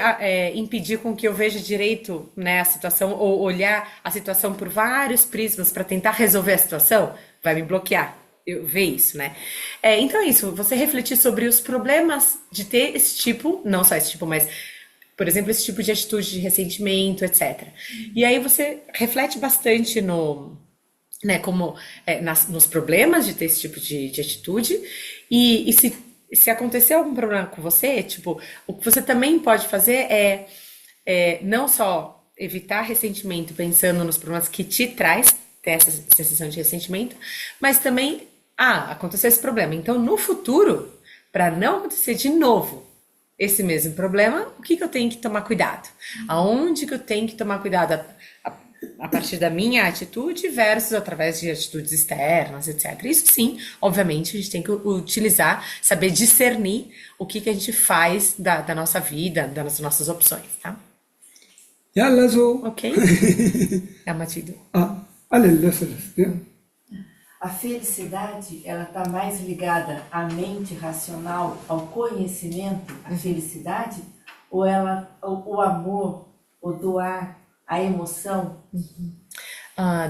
impedir com que eu veja direito, né, a situação, ou olhar a situação por vários prismas para tentar resolver a situação? Vai me bloquear. Eu ver isso, né? Então é isso, você refletir sobre os problemas de ter esse tipo, não só esse tipo, mas, por exemplo, esse tipo de atitude de ressentimento, etc. E aí você reflete bastante nos problemas de ter esse tipo de atitude, e se acontecer algum problema com você, tipo, o que você também pode fazer é não só evitar ressentimento pensando nos problemas que te traz, ter essa sensação de ressentimento, mas também aconteceu esse problema. Então, no futuro, para não acontecer de novo esse mesmo problema, o que eu tenho que tomar cuidado? Aonde que eu tenho que tomar cuidado a partir da minha atitude versus através de atitudes externas, etc. Isso sim, obviamente, a gente tem que utilizar, saber discernir o que a gente faz da nossa vida, das nossas opções, tá? Ok? Amatido. A felicidade, ela está mais ligada à mente racional, ao conhecimento, à felicidade, ou o amor, o doar, a emoção?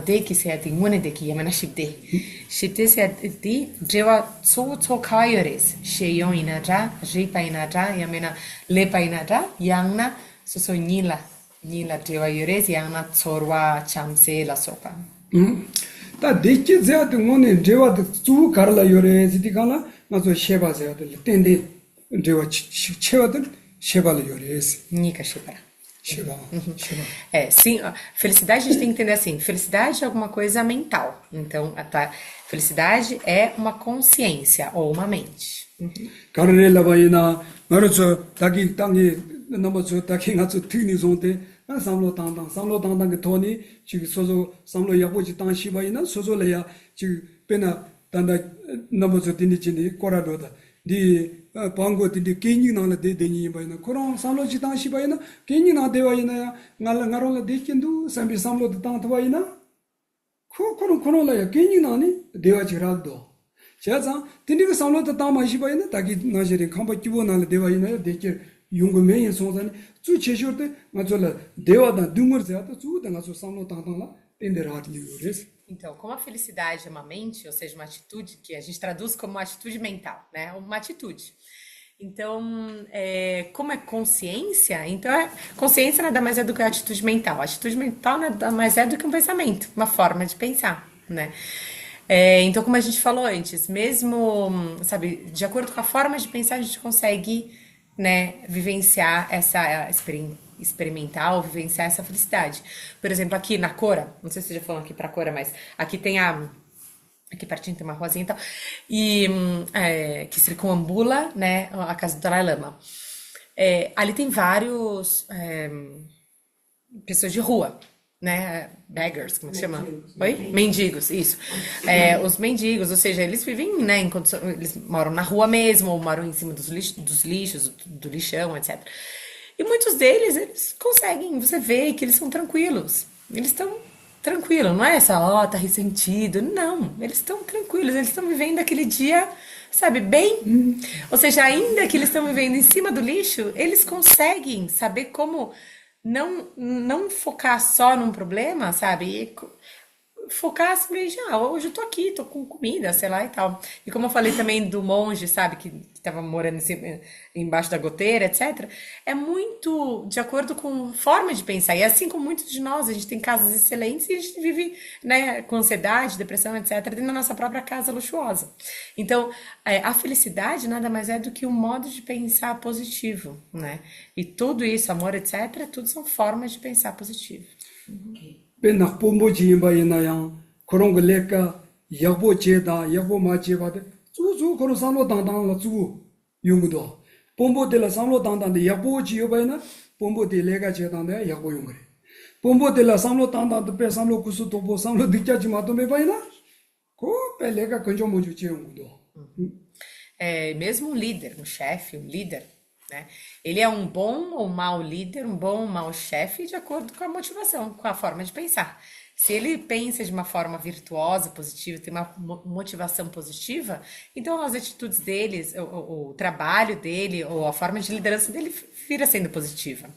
Deki se ati ngone deki yamana shibde se ati drewa so kayores sheyon inatra ripa inatra yamena lepa inatra yangna sosonila nila drewa yores yangna tsorwa chamse la sopa. 다 데키 제아도 뭐네 제와도 주 가르라 요래 지디가나 나서 셰바 제아들 텐데 제와 셰바들 셰바를 요래스 Nika shibara. 셰바. Sim, felicidade a gente tem que entender assim, felicidade é alguma coisa mental. Então, felicidade é uma consciência ou uma mente. 가르레라 바이나 나르서 다기 땅에 넘어서 다기 가서 트니 zonte 삼로 당당 그 돈이 지금 소소 삼로 야보지 땅 시바이나 소소래야 지금 배나 단다 넘어서 디니지니 꼬라도다 디 방고 디디 개인이나라 데데니 바이나 그런 삼로 지당 시바이나 개인이나 대와이나 나라라 데킨도 삼비 삼로 땅 도와이나 그런 개인이나니 대와지라도 제가 디니가 삼로 땅 마시바이나 다기 나제리 컴바 기본나라 대와이나 데케 용금에 소산이 주 제쇼데 맞을라 대화다 둥거자다 주다 가서 삼로 당당라 tenderarliures. Então, como a felicidade é uma mente, ou seja, uma atitude que a gente traduz como uma atitude mental, né? Uma atitude. Então, como é consciência, então consciência nada mais é do que a atitude mental. A atitude mental nada mais é do que um pensamento, uma forma de pensar, né? Então, como a gente falou antes, mesmo, sabe, de acordo com a forma de pensar, a gente consegue, né, vivenciar essa experimentar ou vivenciar essa felicidade. Por exemplo, aqui na Cora, não sei se você já falou aqui pra Cora, mas aqui tem aqui pertinho tem uma ruazinha e tal, e que circunambula, né, a casa do Dalai Lama. ali tem vários pessoas de rua, né? Beggars, como que chama? Oi? Mendigos, isso. Os mendigos, ou seja, eles vivem, né, eles moram na rua mesmo, ou moram em cima dos lixos, do lixão, etc. E muitos deles, eles conseguem, você vê que eles são tranquilos. Eles estão tranquilos, não é só, tá ressentido. Não, eles estão tranquilos, eles estão vivendo aquele dia, sabe, bem. Ou seja, ainda que eles estão vivendo em cima do lixo, eles conseguem saber como não focar só num problema, sabe? E focar simplesmente, hoje eu tô aqui, tô com comida, sei lá e tal. E como eu falei também do monge, sabe, que tava morando embaixo da goteira, etc. É muito de acordo com forma de pensar. E assim como muitos de nós, a gente tem casas excelentes e a gente vive, né, com ansiedade, depressão, etc., dentro da nossa própria casa luxuosa. Então, a felicidade nada mais é do que um modo de pensar positivo, né? E tudo isso, amor, etc., tudo são formas de pensar positivo. Pena pombo jimba ina yang korong leka yabo jeda yabo ma jeba de zu koro samlo dang la zu yung do pombo de la samlo dang de yabo jiba ina pombo de lega jeda de yabo yung re pombo de la samlo dang de pe samlo kusu to bo samlo dikja ji ma to me ba ina ko pe lega konjo mo ju je yung do. Mesmo um líder, um chefe, um líder, né? Ele é um bom ou mau líder, um bom ou mau chefe de acordo com a motivação, com a forma de pensar. Se ele pensa de uma forma virtuosa, positiva, tem uma motivação positiva, então as atitudes dele, o trabalho dele, ou a forma de liderança dele vira sendo positiva.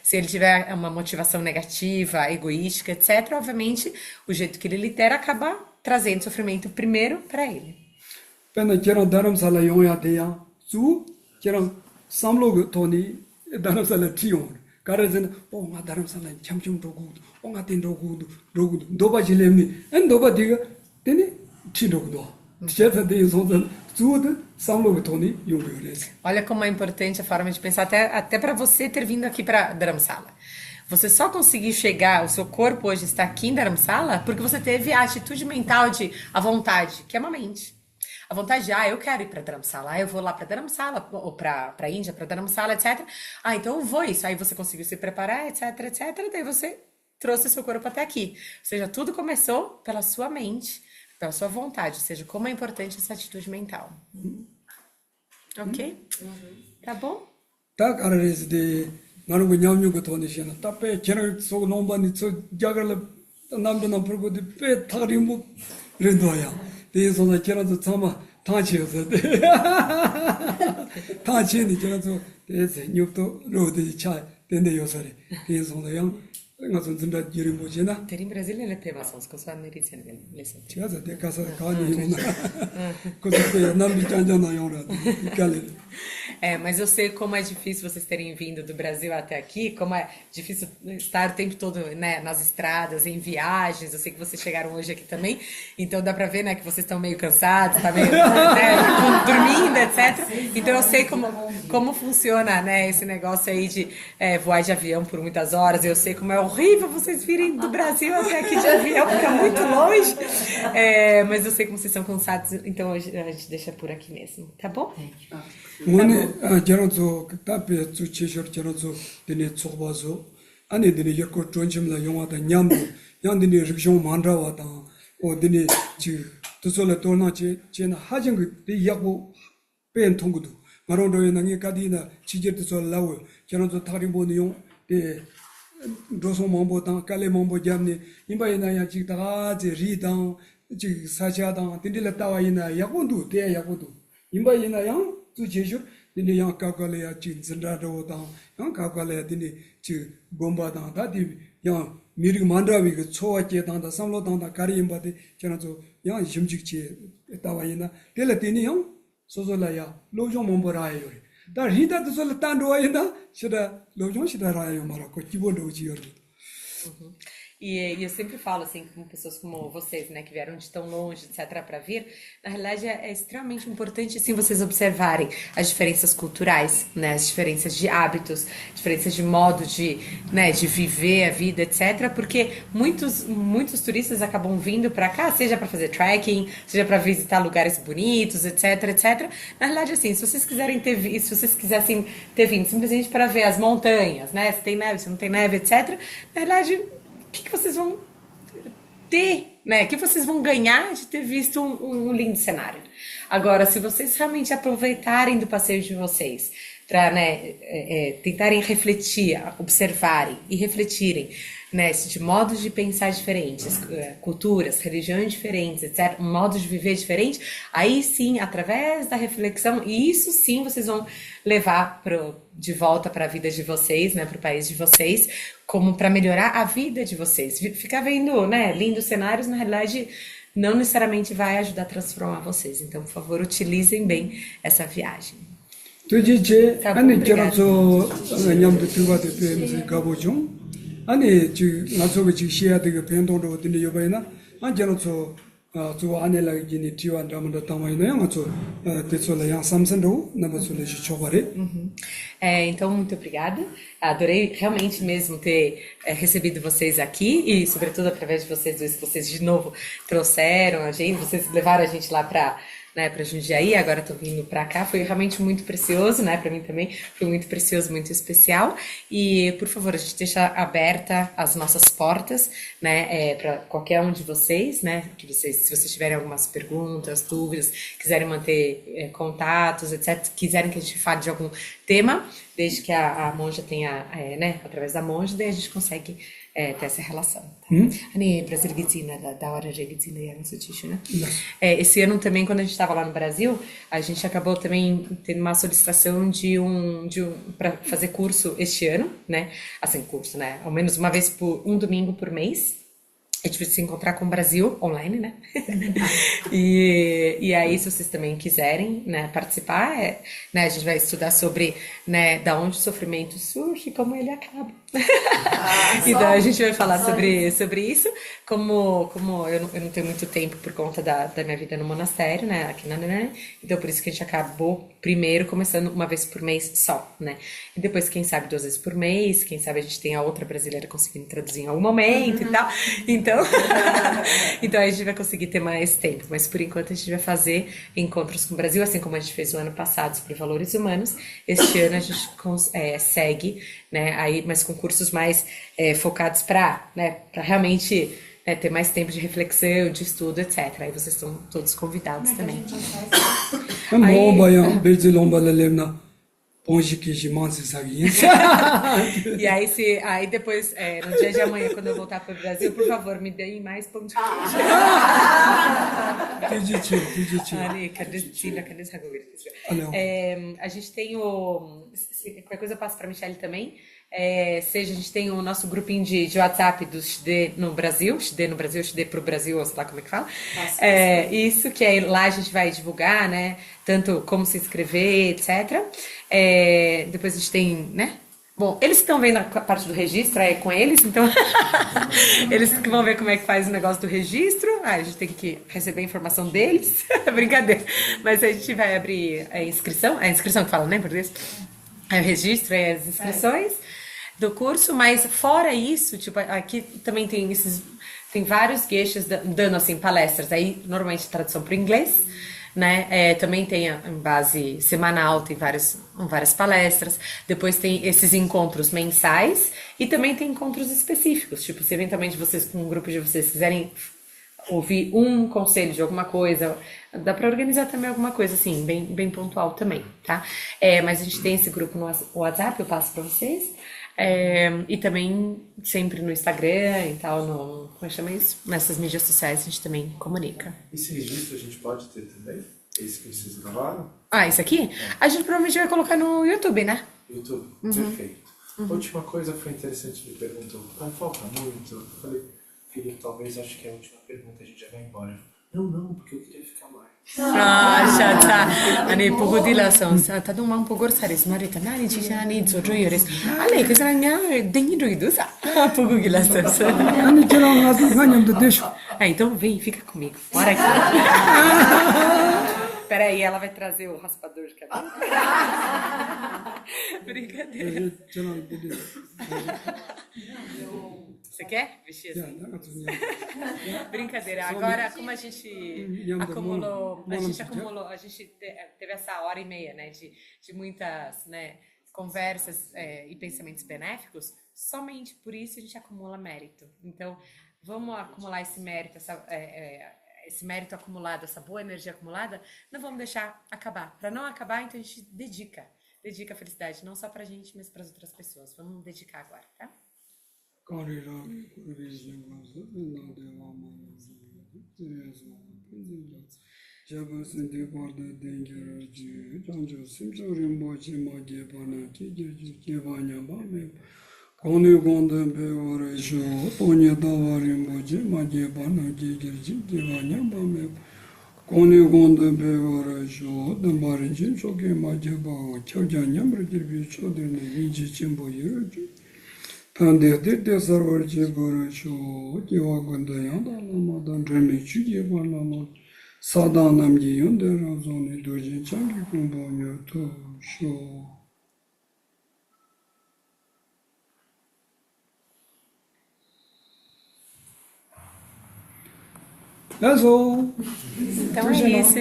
Se ele tiver uma motivação negativa, egoística, etc., obviamente o jeito que ele lidera acaba trazendo sofrimento primeiro para ele. Pena quero daram sala yonha de ya zu quero samlo toni daram sala tion karazena nga daram sala chamchum dogu nga tin dogu doba jilemni en doba diga teni tidogu cheta de zonda tudo samlo toni yongures. Olha como é importante a forma de pensar até para você ter vindo aqui para Dharamsala. Você só conseguiu chegar, o seu corpo hoje está aqui em Dharamsala porque você teve a atitude mental a vontade, que é uma mente. A vontade de, eu quero ir para Dharamsala, eu vou lá para Dharamsala, ou para a Índia, para Dharamsala, etc. Então eu vou isso. Aí você conseguiu se preparar, etc, etc. Daí você trouxe o seu corpo até aqui. Ou seja, tudo começou pela sua mente, pela sua vontade. Ou seja, como é importante essa atitude mental. Ok? Tá bom? Tá, cara, de 나는 그냥 거 돈이시나 답에 저를 속 농반이 저 자갈라 남도나 불고 배 타리 뭐 렌도야 대해서는 저라도 참아 다치어서 다치니 저라도 대해서 육도 로드 차 된대 요소리 대해서는 양 ngayon tunda jiri mo jina. Ter in Brasília ele teve ações com sua nariz ele. Tiga de casa cani uma. Coisa que não me tanja na hora. Mas eu sei como é difícil vocês terem vindo do Brasil até aqui, como é difícil estar o tempo todo, né, nas estradas, em viagens. Eu sei que vocês chegaram hoje aqui também, então dá pra ver, né, que vocês estão meio cansados, tá meio, né, dormindo, etc. Então eu sei como funciona, né, esse negócio aí de voar de avião por muitas horas. Eu sei como é horrível vocês virem do Brasil até aqui de avião, porque é muito longe. Mas eu sei como vocês são cansados, então hoje a gente deixa por aqui mesmo, tá bom? 오늘 저런저 그다음에 주치셔 저런저 되네 쳐봐서 아니 되네 여거 존심라 영화다 냠도 양들이 릭숑 만라와다 어디니 지 도sol에 돌나지 제나 하진 그 약고 뺀 통구도 마로도에 나게 가디나 지제도 솔라고 저런저 타리보는 용데 도소 몽보다 칼레 몽보 잠니 임바이나야 지다가 제 리당 지 사자당 딘딜라 따와이나 약고도 대 약고도 임바이나야 tu jeju dini yang kakale ya chin zendra do da yang kakale ya dini chi bomba da da di yang mirig mandra wi ge chowa che da da samlo da kari imba de chana zo yang jimjik che ta wa ina tele dini yang so so la ya lo jong mong bo ra yo da ri da so la tan do wa ina shida lo jong shida ra yo mara ko chi bo do chi yo. E eu sempre falo, assim, com pessoas como vocês, né, que vieram de tão longe, etc., para vir, na realidade é extremamente importante, assim, vocês observarem as diferenças culturais, né, as diferenças de hábitos, diferenças de modo de, né, de viver a vida, etc., porque muitos turistas acabam vindo para cá, seja para fazer trekking, seja para visitar lugares bonitos, etc., etc. Na realidade, assim, se vocês quisessem ter vindo simplesmente para ver as montanhas, né, se tem neve, se não tem neve, etc., na realidade, o que vocês vão ter, né? O que vocês vão ganhar de ter visto um lindo cenário? Agora, se vocês realmente aproveitarem do passeio de vocês para, né, tentarem refletir, observarem e refletirem, né, de modos de pensar diferentes, culturas, religiões diferentes, etc., modos de viver diferentes, aí sim, através da reflexão, e isso sim vocês vão levar de volta para a vida de vocês, né, para o país de vocês, como para melhorar a vida de vocês. Ficar vendo, né, lindos cenários, na realidade, não necessariamente vai ajudar a transformar vocês. Então, por favor, utilizem bem essa viagem. 도대체 아니 저러서 냠도 들어가도 되면서 가보죠. 아니 지금 나서고 지금 시야 되게 변동도 어딘데 여봐이나 안 저러서 저 안에라 기니 티완 담도 타마이나 맞죠. 대sol라 양 삼선도 나버sol라 시초바레. Então, muito obrigada. Adorei realmente mesmo ter recebido vocês aqui e, sobretudo, através de vocês dois, que vocês de novo trouxeram a gente, vocês levaram a gente lá para Jundiaí, agora estão vindo para cá, foi realmente muito precioso, né, para mim também, foi muito precioso, muito especial, e por favor, a gente deixa aberta as nossas portas, né, para qualquer um de vocês, né, se vocês tiverem algumas perguntas, dúvidas, quiserem manter contatos, etc, quiserem que a gente fale de algum tema, desde que a monja tenha, né, através da monja, daí a gente consegue ter essa relação. Tá? Brasil Gitsina, da hora de Gitsina e né? Esse ano também, quando a gente estava lá no Brasil, a gente acabou também tendo uma solicitação para fazer curso este ano, né? Assim, curso, né? Ao menos uma vez um domingo por mês. A gente vai se encontrar com o Brasil online, né? E aí, se vocês também quiserem, né, participar, né, a gente vai estudar sobre, né, da onde o sofrimento surge e como ele acaba. Então a gente vai falar sobre isso. Como eu não tenho muito tempo por conta da minha vida no monastério, né, aqui na Nanã, então por isso que a gente acabou primeiro começando uma vez por mês só, né? E depois, quem sabe, 2 vezes por mês, quem sabe a gente tem a outra brasileira conseguindo traduzir em algum momento e tal. Então a gente vai conseguir ter mais tempo, mas por enquanto a gente vai fazer encontros com o Brasil, assim como a gente fez o ano passado sobre valores humanos. Este ano a gente segue, né, aí, mas com cursos mais focados para, né, para realmente ter mais tempo de reflexão, de estudo, etc. Aí vocês estão todos convidados também. E aí depois, no dia de amanhã, quando eu voltar para o Brasil, por favor, me deem mais pão de queijo. A gente tem qualquer coisa eu passo para a Michelle também. Seja, a gente tem o nosso grupinho de WhatsApp do XD no Brasil, XD pro Brasil, ou sei lá como é que fala. Isso, que lá a gente vai divulgar, né, tanto como se inscrever, etc. Depois a gente tem, né, bom, eles estão vendo a parte do registro, com eles, então eles que vão ver como é que faz o negócio do registro. A gente tem que receber a informação deles. Brincadeira. Mas a gente vai abrir a inscrição que fala, né, em português? O registro e as inscrições do curso, mas fora isso, tipo, aqui também tem vários gueixas dando, assim, palestras, aí normalmente tradução para o inglês, né, também tem em base semanal, tem várias palestras, depois tem esses encontros mensais e também tem encontros específicos, tipo, se eventualmente vocês, com um grupo de vocês quiserem ouvir um conselho de alguma coisa, dá para organizar também alguma coisa assim, bem pontual também, tá? Mas a gente tem esse grupo no WhatsApp, eu passo para vocês, e também sempre no Instagram e tal, como é que chama isso? Nessas mídias sociais a gente também comunica. Esse registro a gente pode ter também? Esse que vocês gravaram? Isso aqui? A gente provavelmente vai colocar no YouTube, né? YouTube, perfeito. A última coisa foi interessante, me perguntou, falta muito? Eu falei, Felipe, talvez acho que é a última pergunta, a gente já vai embora. Não, porque eu queria ficar mais. 샤자 아니 보고 딜라서 다도 망 보고 사리스 말이다 나니 지샤니 조조여레스 알레 그 사람이야 댕이도 이도사 보고 길라서 아니 저랑 가서 ganhamos deixa. então vem fica comigo bora aqui peraí ela vai trazer o raspador de cabelo brincadeira 저랑 você quer vestir assim? 나 같은 Brincadeira. Agora, como a gente acumulou, a gente teve essa hora e meia, né, de muitas, né, conversas e pensamentos benéficos, somente por isso a gente acumula mérito. Então, vamos acumular esse mérito, esse mérito acumulado, essa boa energia acumulada, não vamos deixar acabar. Para não acabar, então a gente dedica a felicidade, não só pra gente, mas para as outras pessoas. Vamos dedicar agora, tá? Tande de sarvar je bara sho kiwa gonda yanda lama dan drame chuge kwa lama sada namgi yonde razoni dojin changi kumbo nyo to sho. That's all. Então é isso,